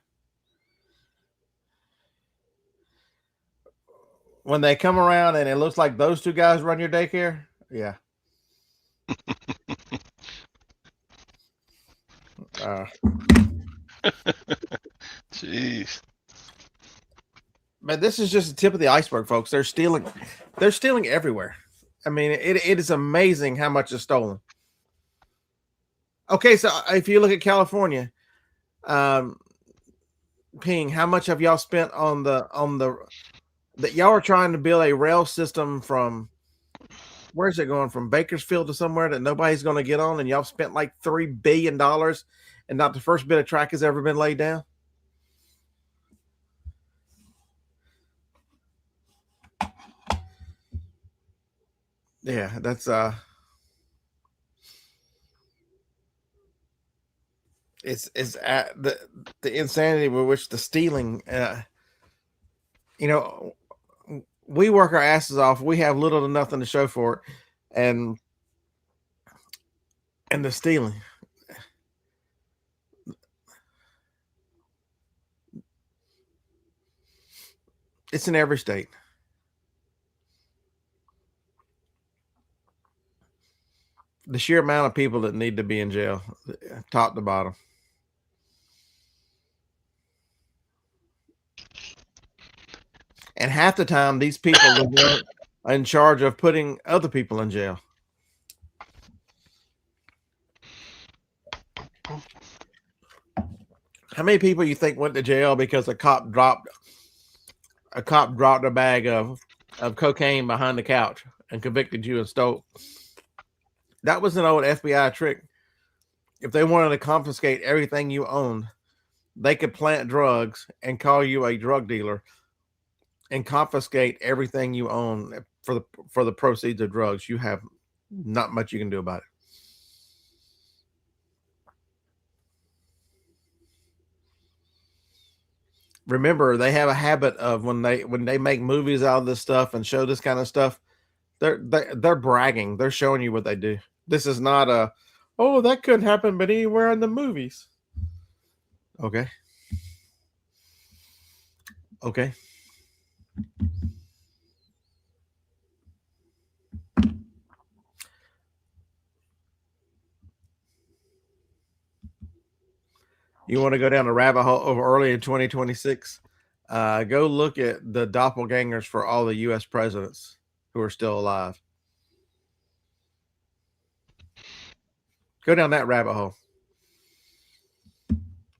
When they come around and it looks like those two guys run your daycare, yeah. Jeez. But this is just the tip of the iceberg, folks. They're stealing everywhere. I mean, it is amazing how much is stolen. Okay, so if you look at California, Ping, how much have y'all spent on the that y'all are trying to build a rail system from where's it going from Bakersfield to somewhere that nobody's going to get on, and y'all spent like $3 billion and not the first bit of track has ever been laid down? Yeah, that's it's at the insanity with which the stealing you know, we work our asses off. We have little to nothing to show for it. And the stealing. It's in every state. the sheer amount of people that need to be in jail, top to bottom. And half the time, these people are in charge of putting other people in jail. How many people you think went to jail because a cop dropped a bag of cocaine behind the couch and convicted you and stole? That was an old FBI trick. If they wanted to confiscate everything you owned, they could plant drugs and call you a drug dealer and confiscate everything you own for the proceeds of drugs. You have not much you can do about it. Remember, they have a habit of when they make movies out of this stuff and show this kind of stuff, they're bragging. They're showing you what they do. This is not a, oh, that couldn't happen but anywhere in the movies. Okay. Okay. You want to go down a rabbit hole over early in 2026? Go look at the doppelgangers for all the U.S. presidents who are still alive. Go down that rabbit hole.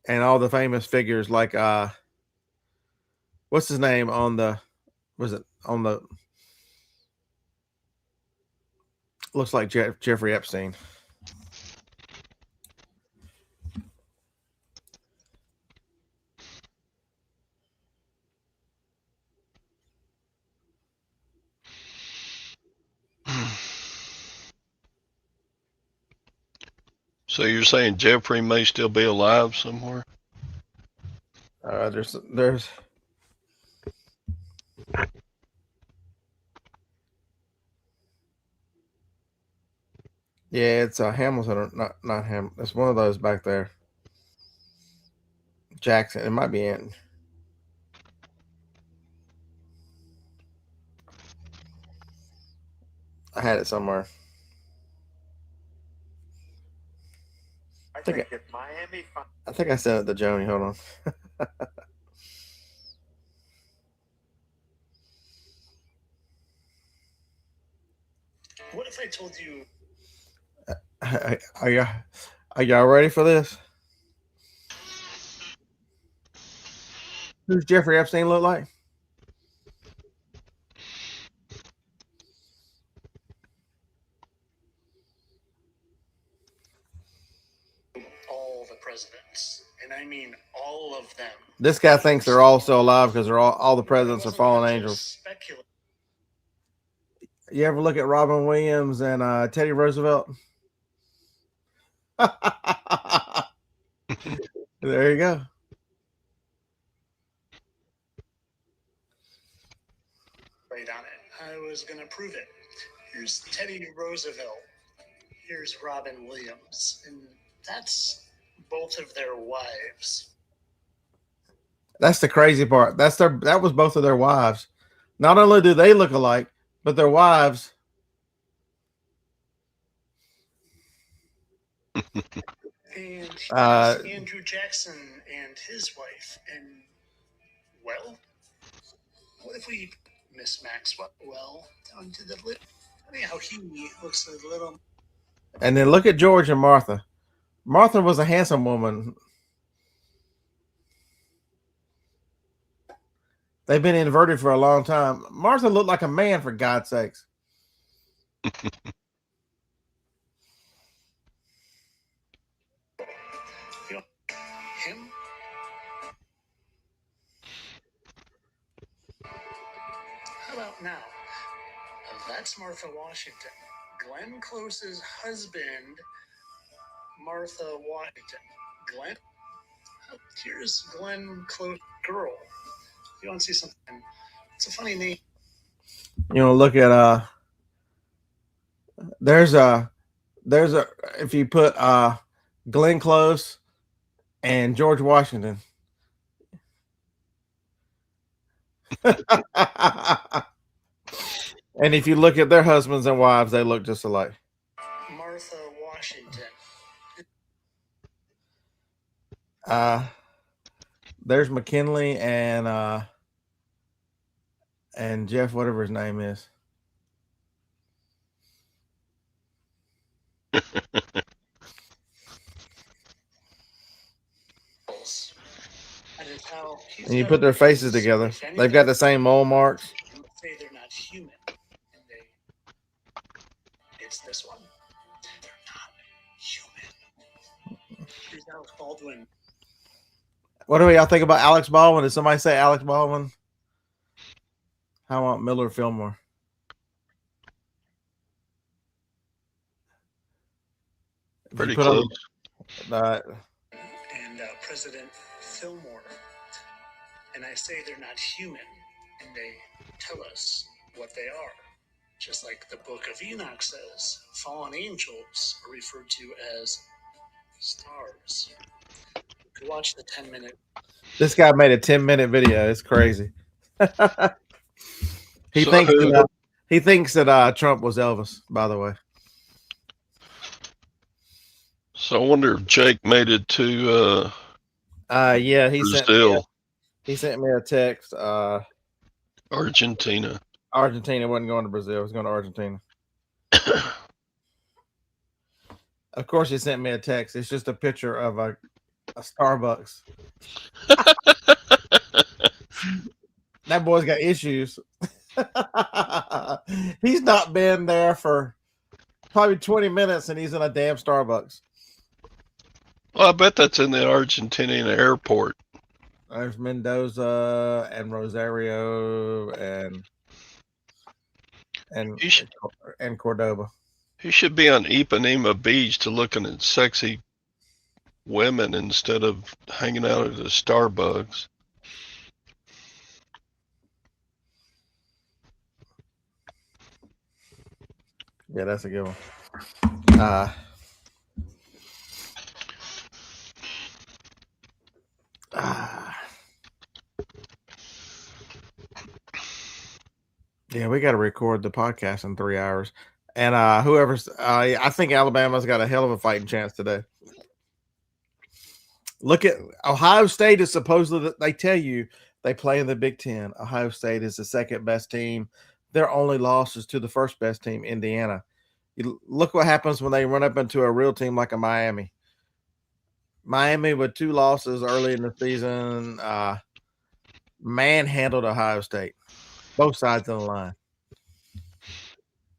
And all the famous figures like, what's his name on the, looks like Jeffrey Epstein. So you're saying Jeffrey may still be alive somewhere? There's yeah, it's Hamilton or not Ham. It's one of those back there. Jackson. It might be Anton. I had it somewhere. I think I sent it to Joni. Hold on. What if I told you? Are y'all ready for this? Who's Jeffrey Epstein look like? All the presidents, and I mean all of them. This guy thinks they're all still alive because they're all the presidents are fallen angels. You ever look at Robin Williams and Teddy Roosevelt? There you go. Right on it. I was going to prove it. Here's Teddy Roosevelt. Here's Robin Williams. And that's both of their wives. That's the crazy part. That was both of their wives. Not only do they look alike, but their wives. And Andrew Jackson and his wife. And, well, what if we Miss Maxwell down to the lip? I mean, how he looks a little. And then look at George and Martha. Martha was a handsome woman. They've been inverted for a long time. Martha looked like a man, for God's sakes. Him? How about now? That's Martha Washington. Glenn Close's husband, Martha Washington. Glenn? Here's Glenn Close girl. You want to see something? It's a funny name. You know, look at there's a if you put Glenn Close and George Washington. And if you look at their husbands and wives, they look just alike. Martha There's McKinley and Jeff, whatever his name is. And you put their faces together. They've got the same mole marks. Say they're not human, and it's this one. They're not human. Here's Alex Baldwin. What do y'all think about Alex Baldwin? Did somebody say Alex Baldwin? How about Miller Fillmore? Pretty close. And President Fillmore. And I say they're not human, and they tell us what they are. Just like the book of Enoch says, fallen angels are referred to as stars. You can watch the 10-minute. This guy made a 10-minute video. It's crazy. He thinks that Trump was Elvis, by the way. So I wonder if Jake made it to yeah, Brazil. He sent me a text. Argentina. Argentina wasn't going to Brazil. It was going to Argentina. Of course, he sent me a text. It's just a picture of a Starbucks. That boy's got issues. He's not been there for probably 20 minutes, and he's in a damn Starbucks. Well, I bet that's in the Argentinian airport. There's Mendoza and Rosario and Cordoba. He should be on Ipanema Beach to looking at sexy women instead of hanging out at a Starbucks. Yeah, that's a good one. Yeah, we got to record the podcast in 3 hours. And I think Alabama's got a hell of a fighting chance today. Look at Ohio State is supposedly, they tell you they play in the Big Ten. Ohio State is the second best team. Their only loss is to the first best team, Indiana. Look what happens when they run up into a real team like a Miami. Miami with 2 losses early in the season manhandled Ohio State. Both sides of the line.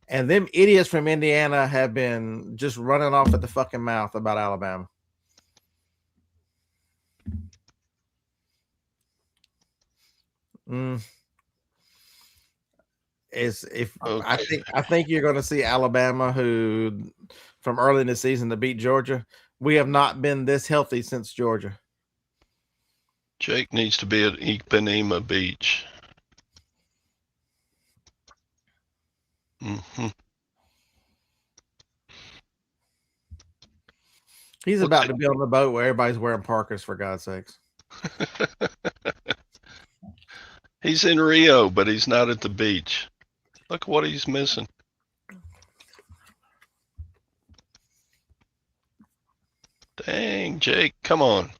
And them idiots from Indiana have been just running off at the fucking mouth about Alabama. I think you're going to see Alabama, who from early in the season to beat Georgia. We have not been this healthy since Georgia. Jake needs to be at Ipanema Beach. Mm-hmm. He's about to be on the boat where everybody's wearing parkas, for God's sakes. He's in Rio, but he's not at the beach. Look what he's missing. Dang, Jake, come on.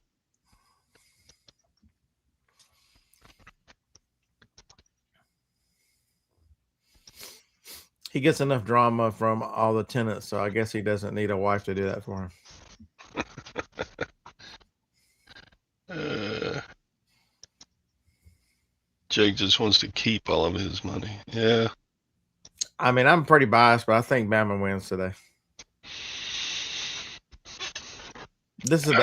He gets enough drama from all the tenants, so I guess he doesn't need a wife to do that for him. Jake just wants to keep all of his money. Yeah. I mean, I'm pretty biased, but I think Bama wins today. This is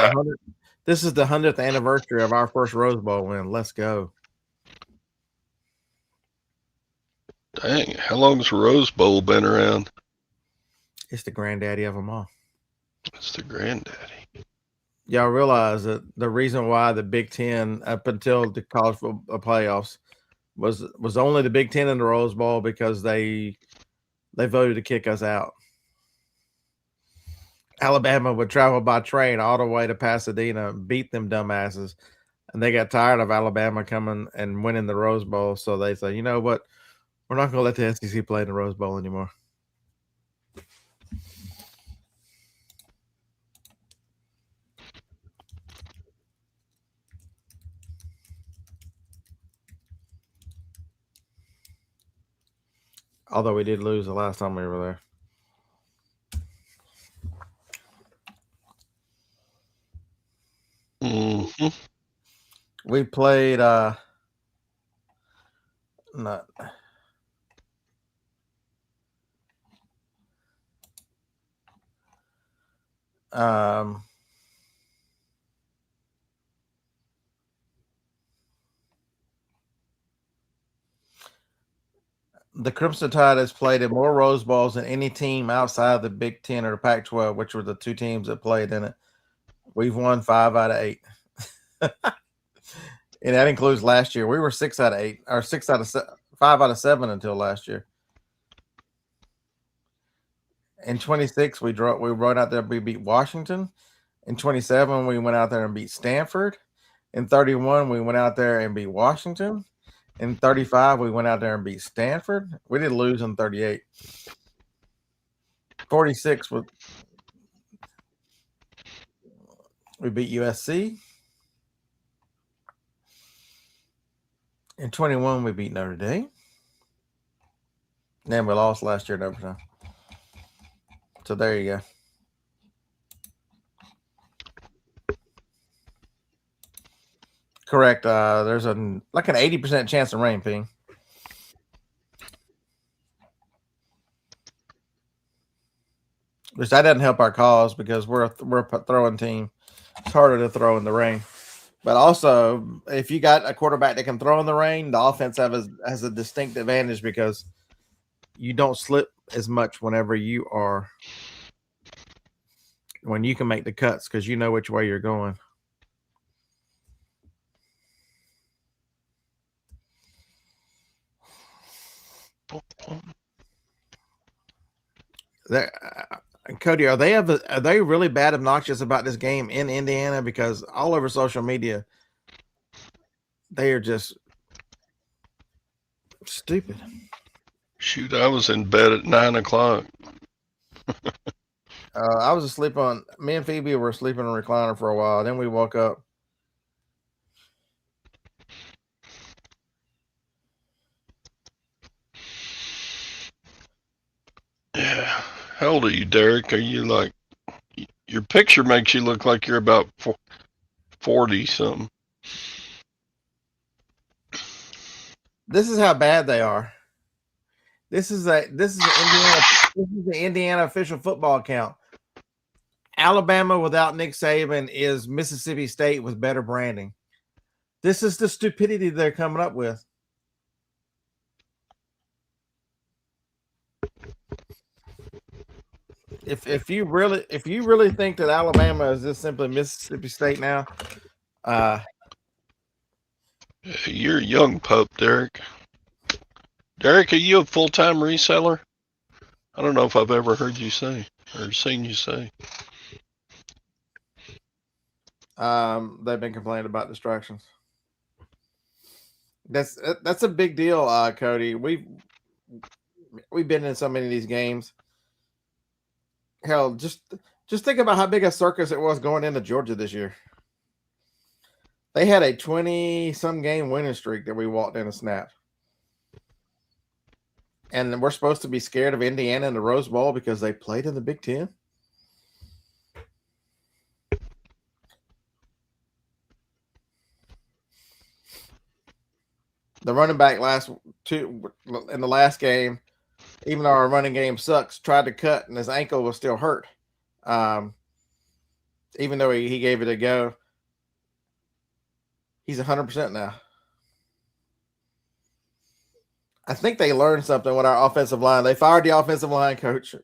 the 100th anniversary of our first Rose Bowl win. Let's go. Dang, how long has Rose Bowl been around? It's the granddaddy of them all. It's the granddaddy. Y'all realize that the reason why the Big Ten up until the college football playoffs was only the Big Ten in the Rose Bowl because they voted to kick us out. Alabama would travel by train all the way to Pasadena, beat them dumbasses, and they got tired of Alabama coming and winning the Rose Bowl, so they say, you know what, we're not going to let the SEC play in the Rose Bowl anymore. Although we did lose the last time we were there. Mm-hmm. We played not the Crimson Tide has played in more Rose Bowls than any team outside the Big Ten or the Pac-12, which were the two teams that played in it. We've won 5 out of 8. And that includes last year. We were 6 out of 8, or 5 out of 7 until last year. In 26, we rode out there. We beat Washington. In 27, we went out there and beat Stanford. In 31, we went out there and beat Washington. In 35, we went out there and beat Stanford. We did lose in 38. 46, we beat USC. In 21, we beat Notre Dame. Then we lost last year in overtime. So there you go. Correct. There's like an 80% chance of rain, Ping. Which that doesn't help our cause because we're a throwing team. It's harder to throw in the rain. But also, if you got a quarterback that can throw in the rain, the offense has a distinct advantage because you don't slip as much when you can make the cuts because you know which way you're going. Cody, are they really bad obnoxious about this game in Indiana? Because all over social media, they are just stupid. Shoot, I was in bed at 9 o'clock. I was asleep me and Phoebe were sleeping in a recliner for a while. Then we woke up. Yeah. How old are you, Derek? Are you like, your picture makes you look like you're about 40 something. This is how bad they are. This is the Indiana official football account. Alabama without Nick Saban is Mississippi State with better branding. This is the stupidity they're coming up with. If you really think that Alabama is just simply Mississippi State now, you're a young pup, Derek. Derek, are you a full-time reseller? I don't know if I've ever heard you say or seen you say. They've been complaining about distractions. That's a big deal, Cody. We've been in so many of these games. Hell, just think about how big a circus it was going into Georgia this year. They had a 20-some game winning streak that we walked in and snapped. And we're supposed to be scared of Indiana in the Rose Bowl because they played in the Big Ten? The running back in the last game, even though our running game sucks, tried to cut and his ankle was still hurt. Even though he gave it a go. He's 100% now. I think they learned something with our offensive line. They fired the offensive line coach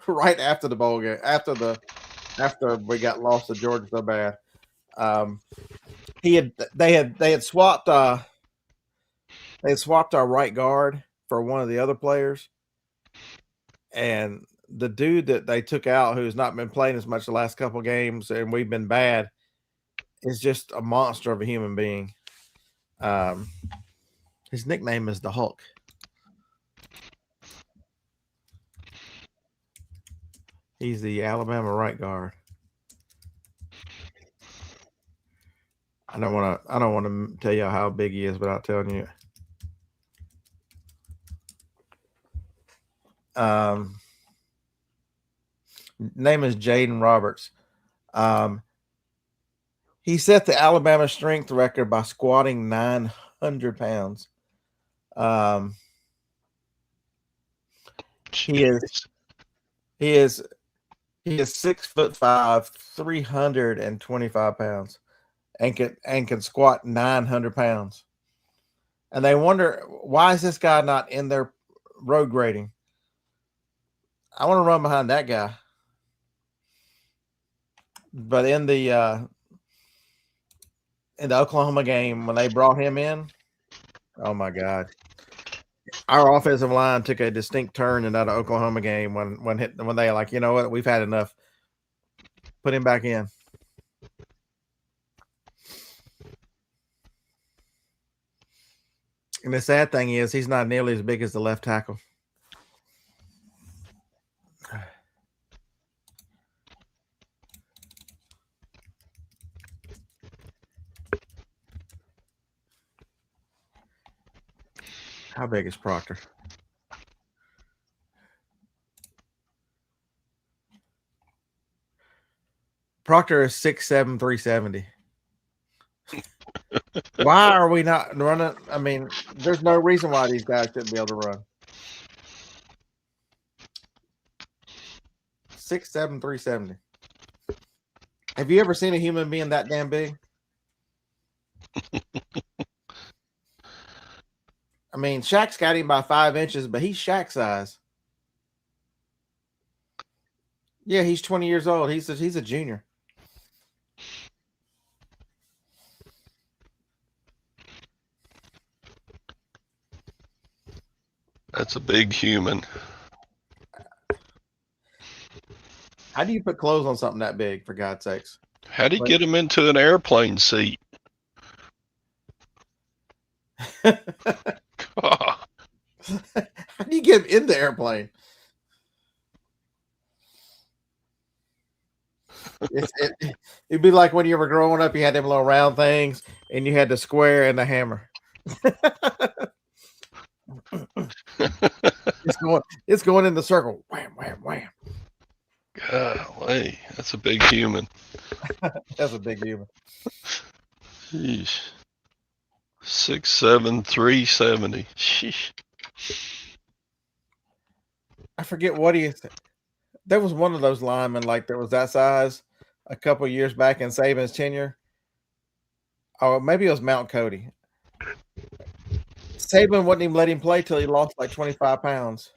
right after the bowl game, after we got lost to Georgia so bad. They had swapped our right guard for one of the other players, and the dude that they took out, who's not been playing as much the last couple of games, and we've been bad, is just a monster of a human being. His nickname is the Hulk. He's the Alabama right guard. I don't want to tell you how big he is without telling you. Name is Jaden Roberts. He set the Alabama strength record by squatting 900 pounds. He is 6'5", 325 pounds, and can squat 900 pounds. And they wonder, why is this guy not in their road grading? I want to run behind that guy. But in the Oklahoma game, when they brought him in, oh my God, our offensive line took a distinct turn in that Oklahoma game when they like, you know what, we've had enough. Put him back in. And the sad thing is, he's not nearly as big as the left tackle. How big is Proctor? Proctor is 6'7", 370. Why are we not running? I mean, there's no reason why these guys shouldn't be able to run. 6'7", 370. Have you ever seen a human being that damn big? I mean, Shaq's got him by 5 inches, but he's Shaq size. Yeah, he's 20 years old. He's a junior. That's a big human. How do you put clothes on something that big, for God's sakes? How do you get him into an airplane seat? How do you get him in the airplane? It'd be like when you were growing up, you had them little round things, and you had the square and the hammer. It's going in the circle. Wham, wham, wham. Golly, that's a big human. That's a big human. Jeez. 6'7", 370. Sheesh. I forget what he is. There was one of those linemen like that was that size a couple years back in Saban's tenure. Oh, maybe it was Mount Cody. Saban wouldn't even let him play till he lost like 25 pounds.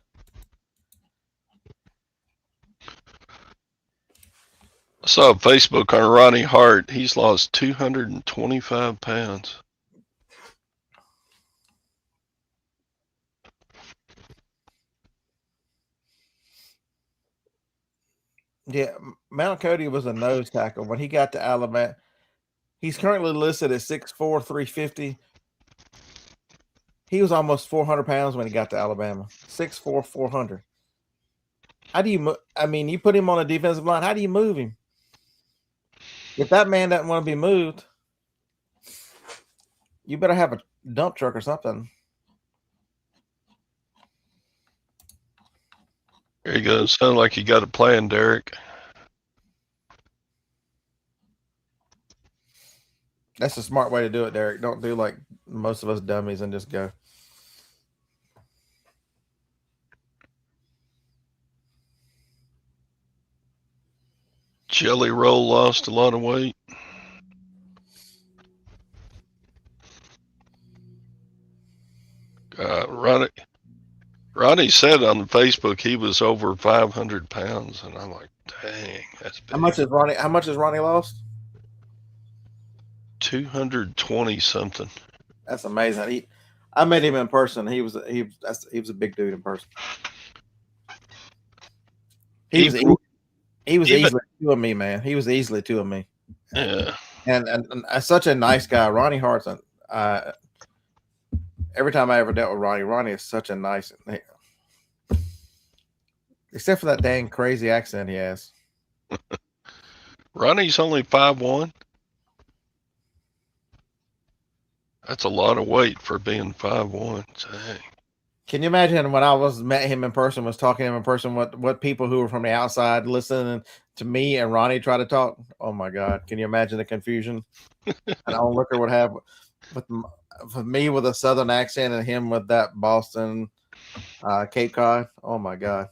I saw a Facebook on Ronnie Hart. He's lost 225 pounds. Yeah, Mount Cody was a nose tackle. When he got to Alabama, he's currently listed at 6'4", 350. He was almost 400 pounds when he got to Alabama. 6'4", 400. How do you – I mean, you put him on a defensive line. How do you move him? If that man doesn't want to be moved, you better have a dump truck or something. There you go. Sounds like you got a plan, Derek. That's a smart way to do it, Derek. Don't do like most of us dummies and just go. Jelly Roll lost a lot of weight. Ronnie said on Facebook he was over 500 pounds, and I'm like, dang, that's big. How much is Ronnie lost? 220 something. That's amazing. I met him in person. He was a big dude in person. He was easily two of me, man. He was easily two of me. Yeah. And such a nice guy. Ronnie Hart's every time I ever dealt with Ronnie is such a nice, except for that dang crazy accent he has. Ronnie's only 5'1". That's a lot of weight for being 5'1". Dang. Can you imagine when I met him in person, was talking to him in person, what people who were from the outside listening to me and Ronnie try to talk? Oh my God. Can you imagine the confusion? And Onlooker would have with me with a Southern accent and him with that Boston, Cape Cod. Oh my God.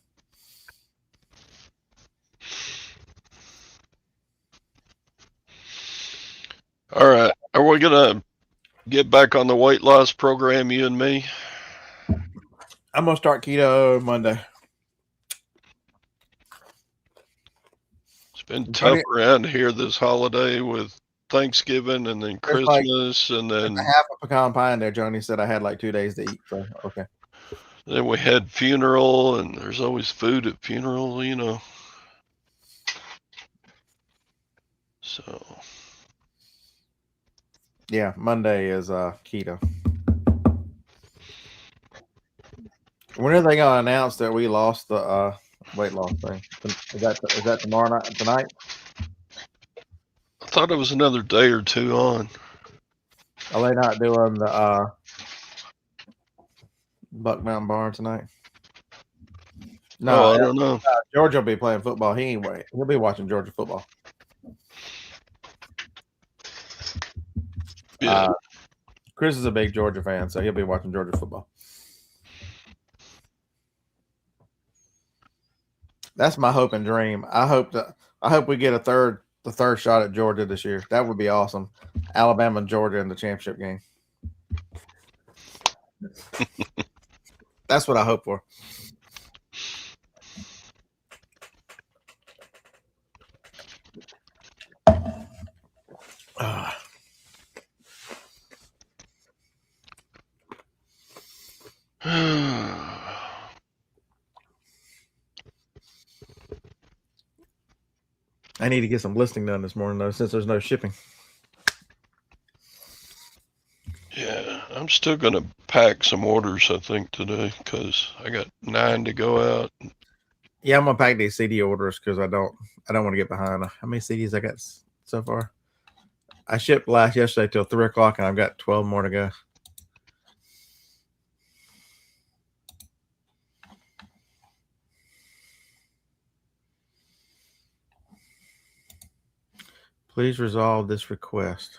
All right. Are we going to get back on the weight loss program, you and me? I'm going to start keto Monday. It's been tough around here this holiday with Thanksgiving and then Christmas and then half a pecan pie in there. Joni said I had like 2 days to eat. So okay. Then we had funeral, and there's always food at funeral, you know. So yeah, Monday is keto. When are they gonna announce that we lost the weight loss thing? Is that tomorrow night? Tonight? I thought it was another day or two on. Are they not doing the Buck Mountain Barn tonight? No, I don't know. Georgia will be playing football. He'll be watching Georgia football. Yeah. Chris is a big Georgia fan, so he'll be watching Georgia football. That's my hope and dream. I hope we get the third shot at Georgia this year. That would be awesome. Alabama and Georgia in the championship game. That's what I hope for. I need to get some listing done this morning, though, since there's no shipping. Yeah, I'm still going to pack some orders, I think, today because I got 9 to go out. Yeah, I'm going to pack these CD orders because I don't want to get behind. How many CDs I got so far? I shipped yesterday till 3 o'clock, and I've got 12 more to go. Please resolve this request.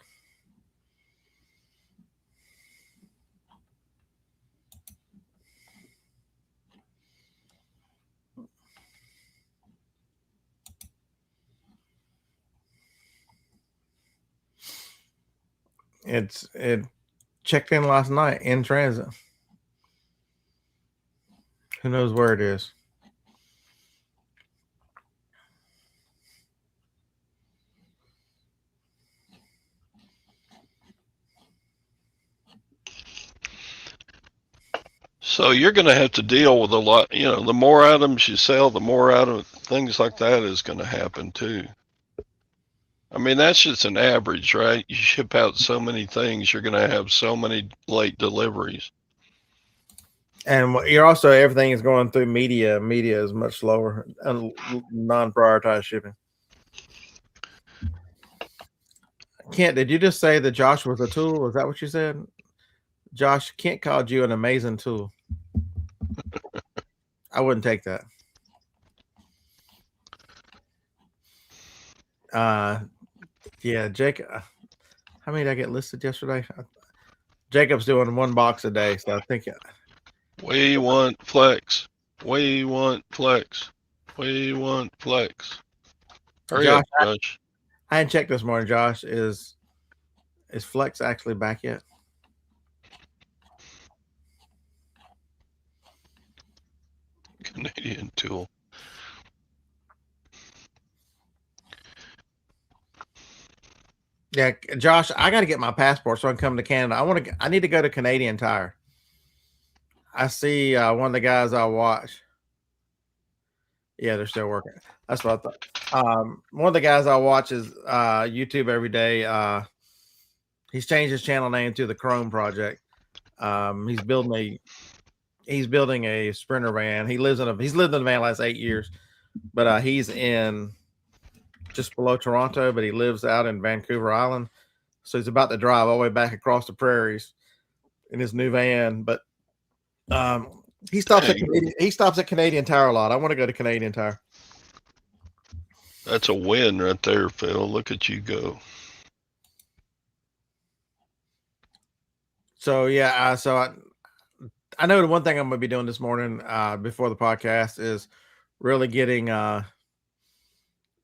It checked in last night in transit. Who knows where it is? So you're going to have to deal with a lot. You know, the more items you sell, the more things like that is going to happen too. I mean, that's just an average, right? You ship out so many things, you're going to have so many late deliveries. And you're also, everything is going through media. Media is much slower and non-prioritized shipping. Kent, did you just say that Josh was a tool? Is that what you said? Josh, Kent called you an amazing tool. I wouldn't take that. Yeah, Jake. How many did I get listed yesterday? Jacob's doing 1 box a day, so I think. We want flex. We want flex. We want flex. Hurry up, Josh. I hadn't checked this morning, Josh. Is Flex actually back yet? Canadian tool. Yeah, Josh, I got to get my passport so I can come to Canada. I need to go to Canadian Tire. I see one of the guys I watch. Yeah, they're still working. That's what I thought. One of the guys I watch is YouTube every day. He's changed his channel name to the Chrome Project. He's building a Sprinter van. He's lived in a van last 8 years, but he's in just below Toronto, but he lives out in Vancouver Island. So he's about to drive all the way back across the prairies in his new van. But He stops Dang. at Canadian Tire a lot. I want to go to Canadian Tire. That's a win right there, Phil. Look at you go. So yeah, I know the one thing I'm going to be doing this morning before the podcast is really getting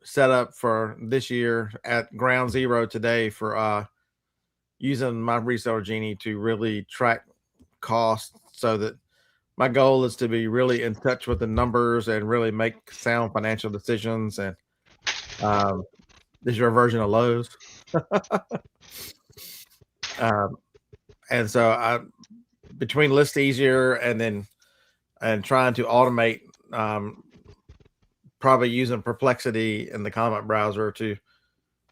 set up for this year at ground zero today for using my reseller Genie to really track costs, so that my goal is to be really in touch with the numbers and really make sound financial decisions. And this is your version of Lowe's. And so between List Easier and trying to automate, probably using Perplexity in the comment browser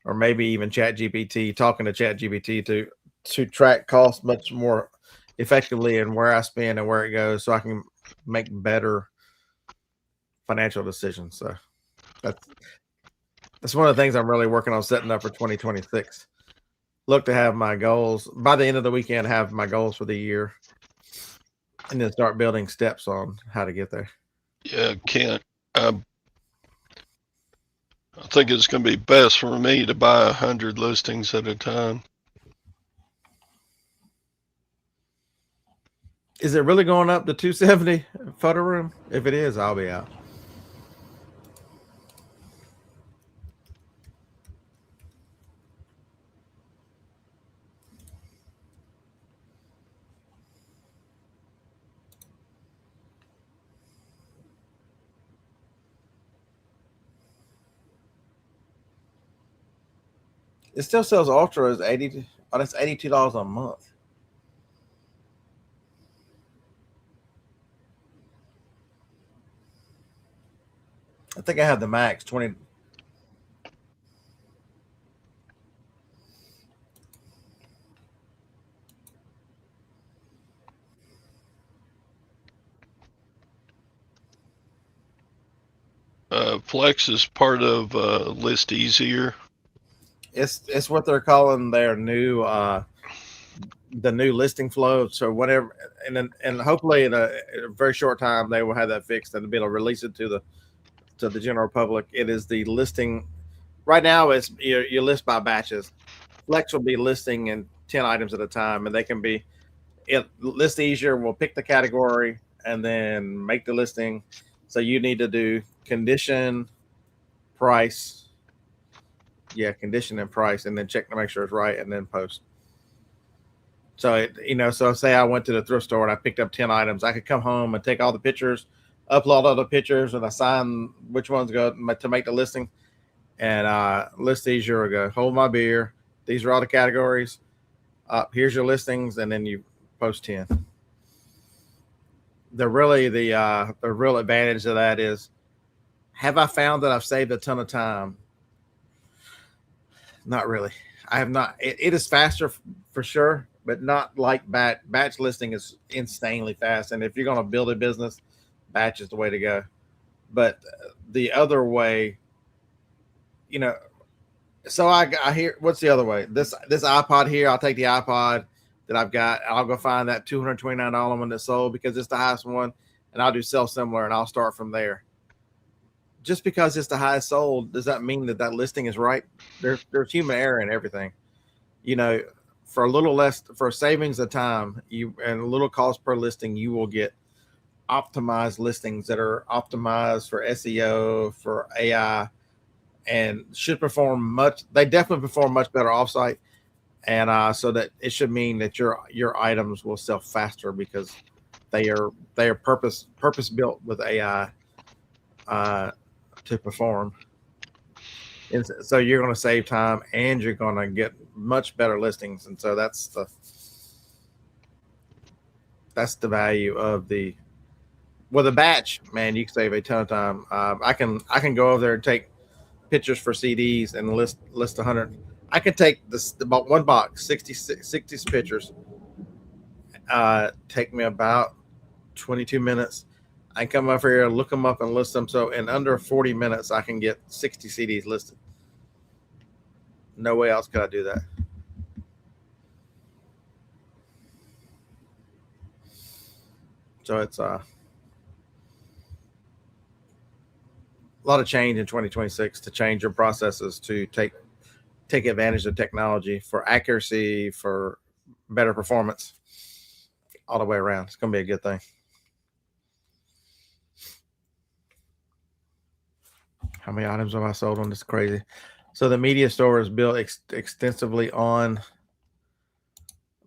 or maybe even ChatGPT, talking to ChatGPT to track costs much more effectively and where I spend and where it goes, so I can make better financial decisions. So that's one of the things I'm really working on setting up for 2026. Look to have my goals by the end of the weekend, have my goals for the year, and then start building steps on how to get there. Yeah, Kent. I think it's going to be best for me to buy 100 listings at a time. Is it really going up to 270 photo room? If it is, I'll be out. It still sells Ultra as 80. Oh, that's $82 a month. I think I have the max 20. Flex is part of List Easier. It's what they're calling their new the new listing flow. So whatever, and hopefully in a very short time they will have that fixed and be able to release it to the general public. It is the listing right now. It's you list by batches. Flex will be listing in 10 items at a time, and they can be List Easier will pick the category and then make the listing. So you need to do condition, price, condition and price, and then check to make sure it's right, and then post. So so say I went to the thrift store and I picked up 10 items. I could come home and take all the pictures, upload all the pictures, and assign which ones go to make the listing. And List Easier will go, hold my beer. These are all the categories. Here's your listings, and then you post 10. The real advantage of that is, have I found that I've saved a ton of time? Not really. I have not. It is faster for sure, but not like batch listing is insanely fast. And if you're going to build a business, batch is the way to go. But the other way, so I hear, what's the other way? This iPod here, I'll take the iPod that I've got, and I'll go find that $229 one that sold because it's the highest one, and I'll do sell similar, and I'll start from there. Just because it's the highest sold, does that mean that listing is right? There's human error in everything. For a little less, for savings of time, and a little cost per listing, you will get optimized listings that are optimized for SEO, for AI, and should perform they definitely perform much better offsite. And so that it should mean that your items will sell faster because they are purpose built with AI to perform. And so you're going to save time and you're going to get much better listings. And so that's the value of the batch, man. You can save a ton of time. I can go over there and take pictures for CDs and list 100. I could take about one box, 60 pictures. Take me about 22 minutes. I come over here, look them up, and list them. So in under 40 minutes, I can get 60 CDs listed. No way else could I do that. So it's lot of change in 2026 to change your processes to take advantage of technology for accuracy, for better performance, all the way around. It's going to be a good thing. How many items have I sold on this? Crazy. So the media store is built extensively on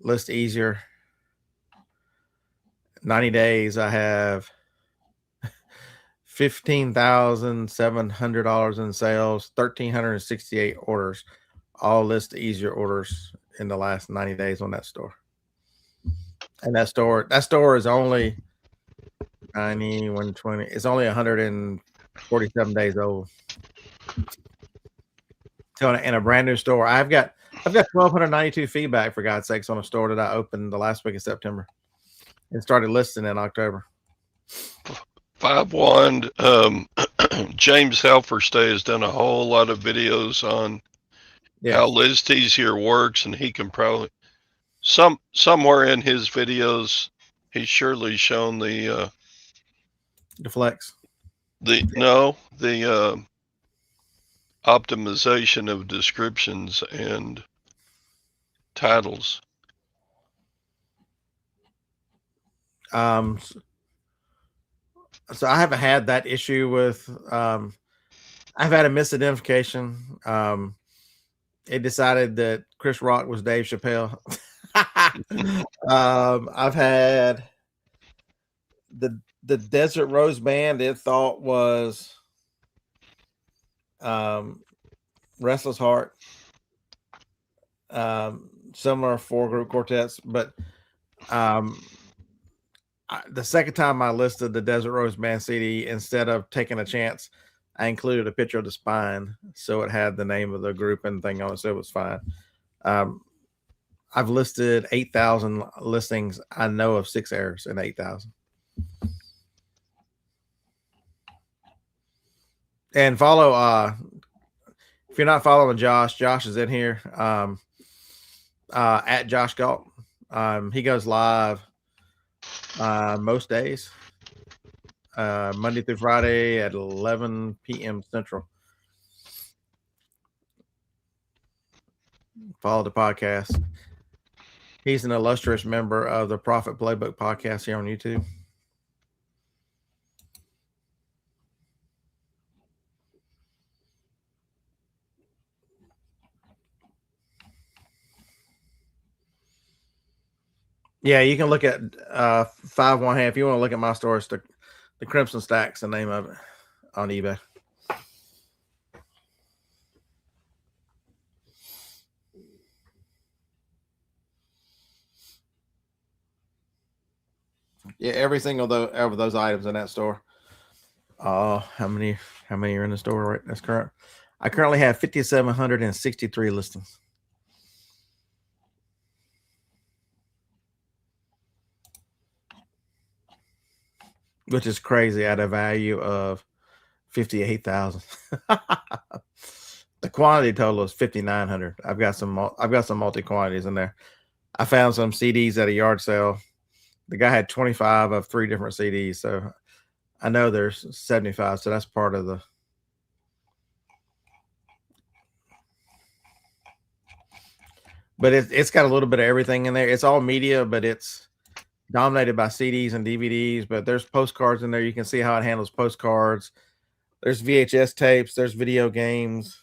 List Easier. 90 days, I have $15,700 in sales, 1,368 orders, all List Easier orders in the last 90 days on that store. And that store is only 90, 120. It's only 147 days old. So in a brand new store, I've got 1,292 feedback, for God's sakes, on a store that I opened the last week of September and started listing in October. 5-1. James Helferstay has done a whole lot of videos on how List Easier works, and he can probably somewhere in his videos he's surely shown the flex. The optimization of descriptions and titles. So I haven't had that issue with. I've had a misidentification. It decided that Chris Rock was Dave Chappelle. I've had the Desert Rose Band. It thought was Restless Heart. Similar 4-group quartets, but the second time I listed the Desert Rose Band CD, instead of taking a chance, I included a picture of the spine, so it had the name of the group and thing on it, so it was fine. I've listed 8,000 listings. I know of 6 errors in 8,000. And follow, if you're not following Josh is in here, at Josh Galt. He goes live most days, Monday through Friday at 11 p.m. Central. Follow the podcast. He's an illustrious member of the Profit Playbook podcast here on YouTube. Yeah, you can look at 5-1 if you want to look at my store. It's the Crimson Stack's the name of it on eBay. Yeah, every single of those items in that store. How many are in the store right? That's current. I currently have 5,763 listings. Which is crazy at a value of 58,000. The quantity total is 5,900. I've got some multi quantities in there. I found some CDs at a yard sale. The guy had 25 of 3 different CDs, so I know there's 75. So that's part of the. But it's got a little bit of everything in there. It's all media, but it's dominated by CDs and DVDs, but there's postcards in there. You can see how it handles postcards. There's VHS tapes. There's video games.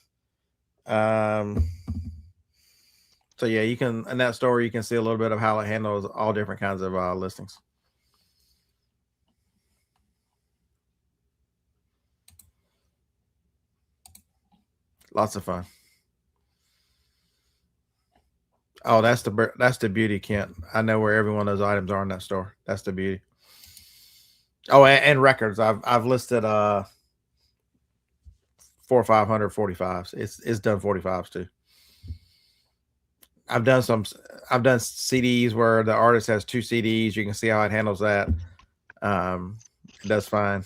So yeah, you can, in that store, you can see a little bit of how it handles all different kinds of listings. Lots of fun. Oh, that's the beauty, Kent. I know where every one of those items are in that store. That's the beauty. Oh, and records. I've listed 400 or 500 45s. It's done 45s too. I've done CDs where the artist has 2 CDs. You can see how it handles that. It does fine.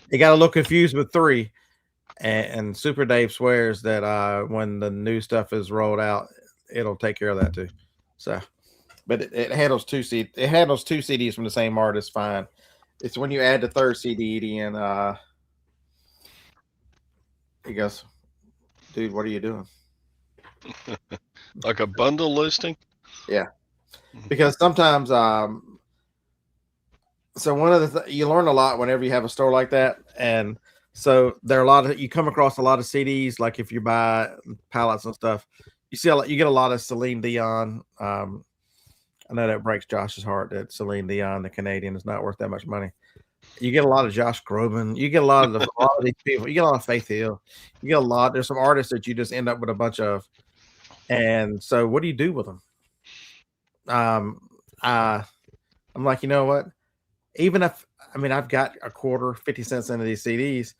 It got a little confused with 3. And Super Dave swears that when the new stuff is rolled out, it'll take care of that too. So, but it handles 2 CDs from the same artist fine. It's when you add the third CD in. He goes, dude, what are you doing? Like a bundle listing? Yeah. Because sometimes, so one of the you learn a lot whenever you have a store like that, and so there are a lot of you come across a lot of CDs. Like if you buy pallets and stuff, you see you get a lot of Celine Dion. I know that breaks Josh's heart that Celine Dion, the Canadian, is not worth that much money. You get a lot of Josh Groban. You get a lot of these people. You get a lot of Faith Hill. You get a lot. There's some artists that you just end up with a bunch of. And so, what do you do with them? I'm like, you know what? Even if I've got a quarter, 50 cents into these CDs,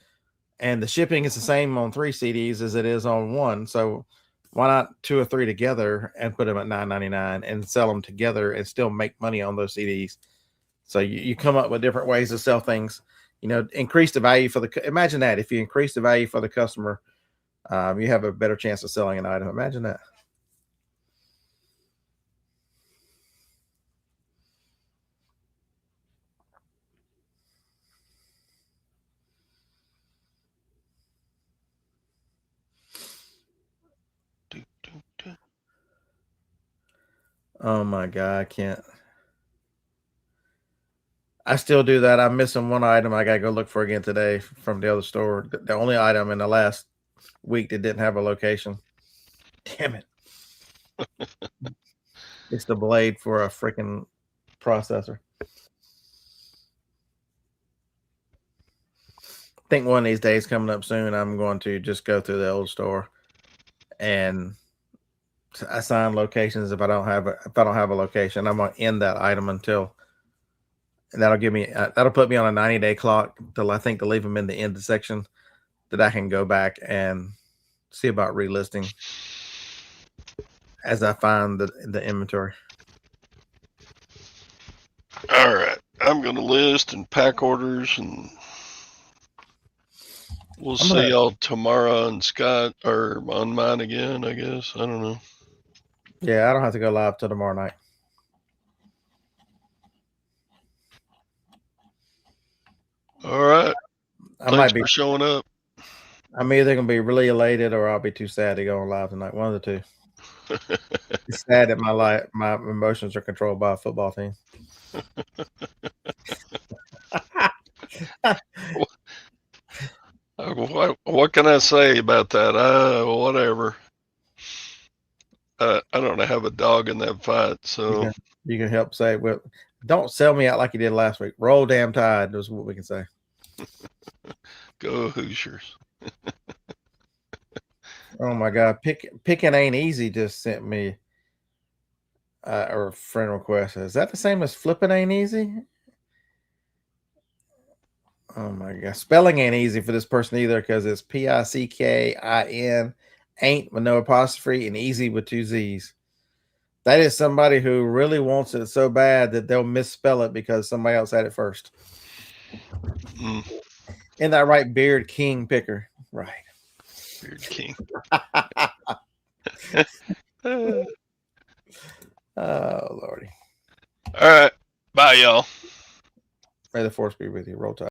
and the shipping is the same on 3 CDs as it is on one. So why not 2 or 3 together and put them at $9.99 and sell them together and still make money on those CDs? So you come up with different ways to sell things, increase the value for imagine that if you increase the value for the customer, you have a better chance of selling an item. Imagine that. Oh my God, I can't. I still do that. I'm missing one item I gotta go look for again today from the other store. The only item in the last week that didn't have a location. Damn it. It's the blade for a freaking processor. I think one of these days coming up soon, I'm going to just go through the old store and assign locations. If I don't have a location, I'm gonna end that item until, and that'll give me that'll put me on a 90-day clock till I think to leave them in the end section that I can go back and see about relisting as I find the inventory. All right. I'm going to list and pack orders, and we'll see y'all tomorrow on Scott or on mine again, I guess. I don't know. Yeah, I don't have to go live till tomorrow night. All right. I Thanks might be for showing up. I'm either gonna be really elated or I'll be too sad to go on live tonight. One of the two. It's sad that my emotions are controlled by a football team. What can I say about that? Whatever. I don't have a dog in that fight, so you can help say, well, don't sell me out like you did last week. Roll damn tide is what we can say. Go Hoosiers. Oh my God, picking ain't easy. Just sent me or a friend request. Is that the same as flipping ain't easy? Oh my God, spelling ain't easy for this person either because it's PICKIN, ain't with no apostrophe, and easy with 2 Z's. That is somebody who really wants it so bad that they'll misspell it because somebody else had it first. Isn't that right, Beard King Picker? Right. Beard King. Oh, Lordy. All right. Bye, y'all. May the force be with you. Roll Tide.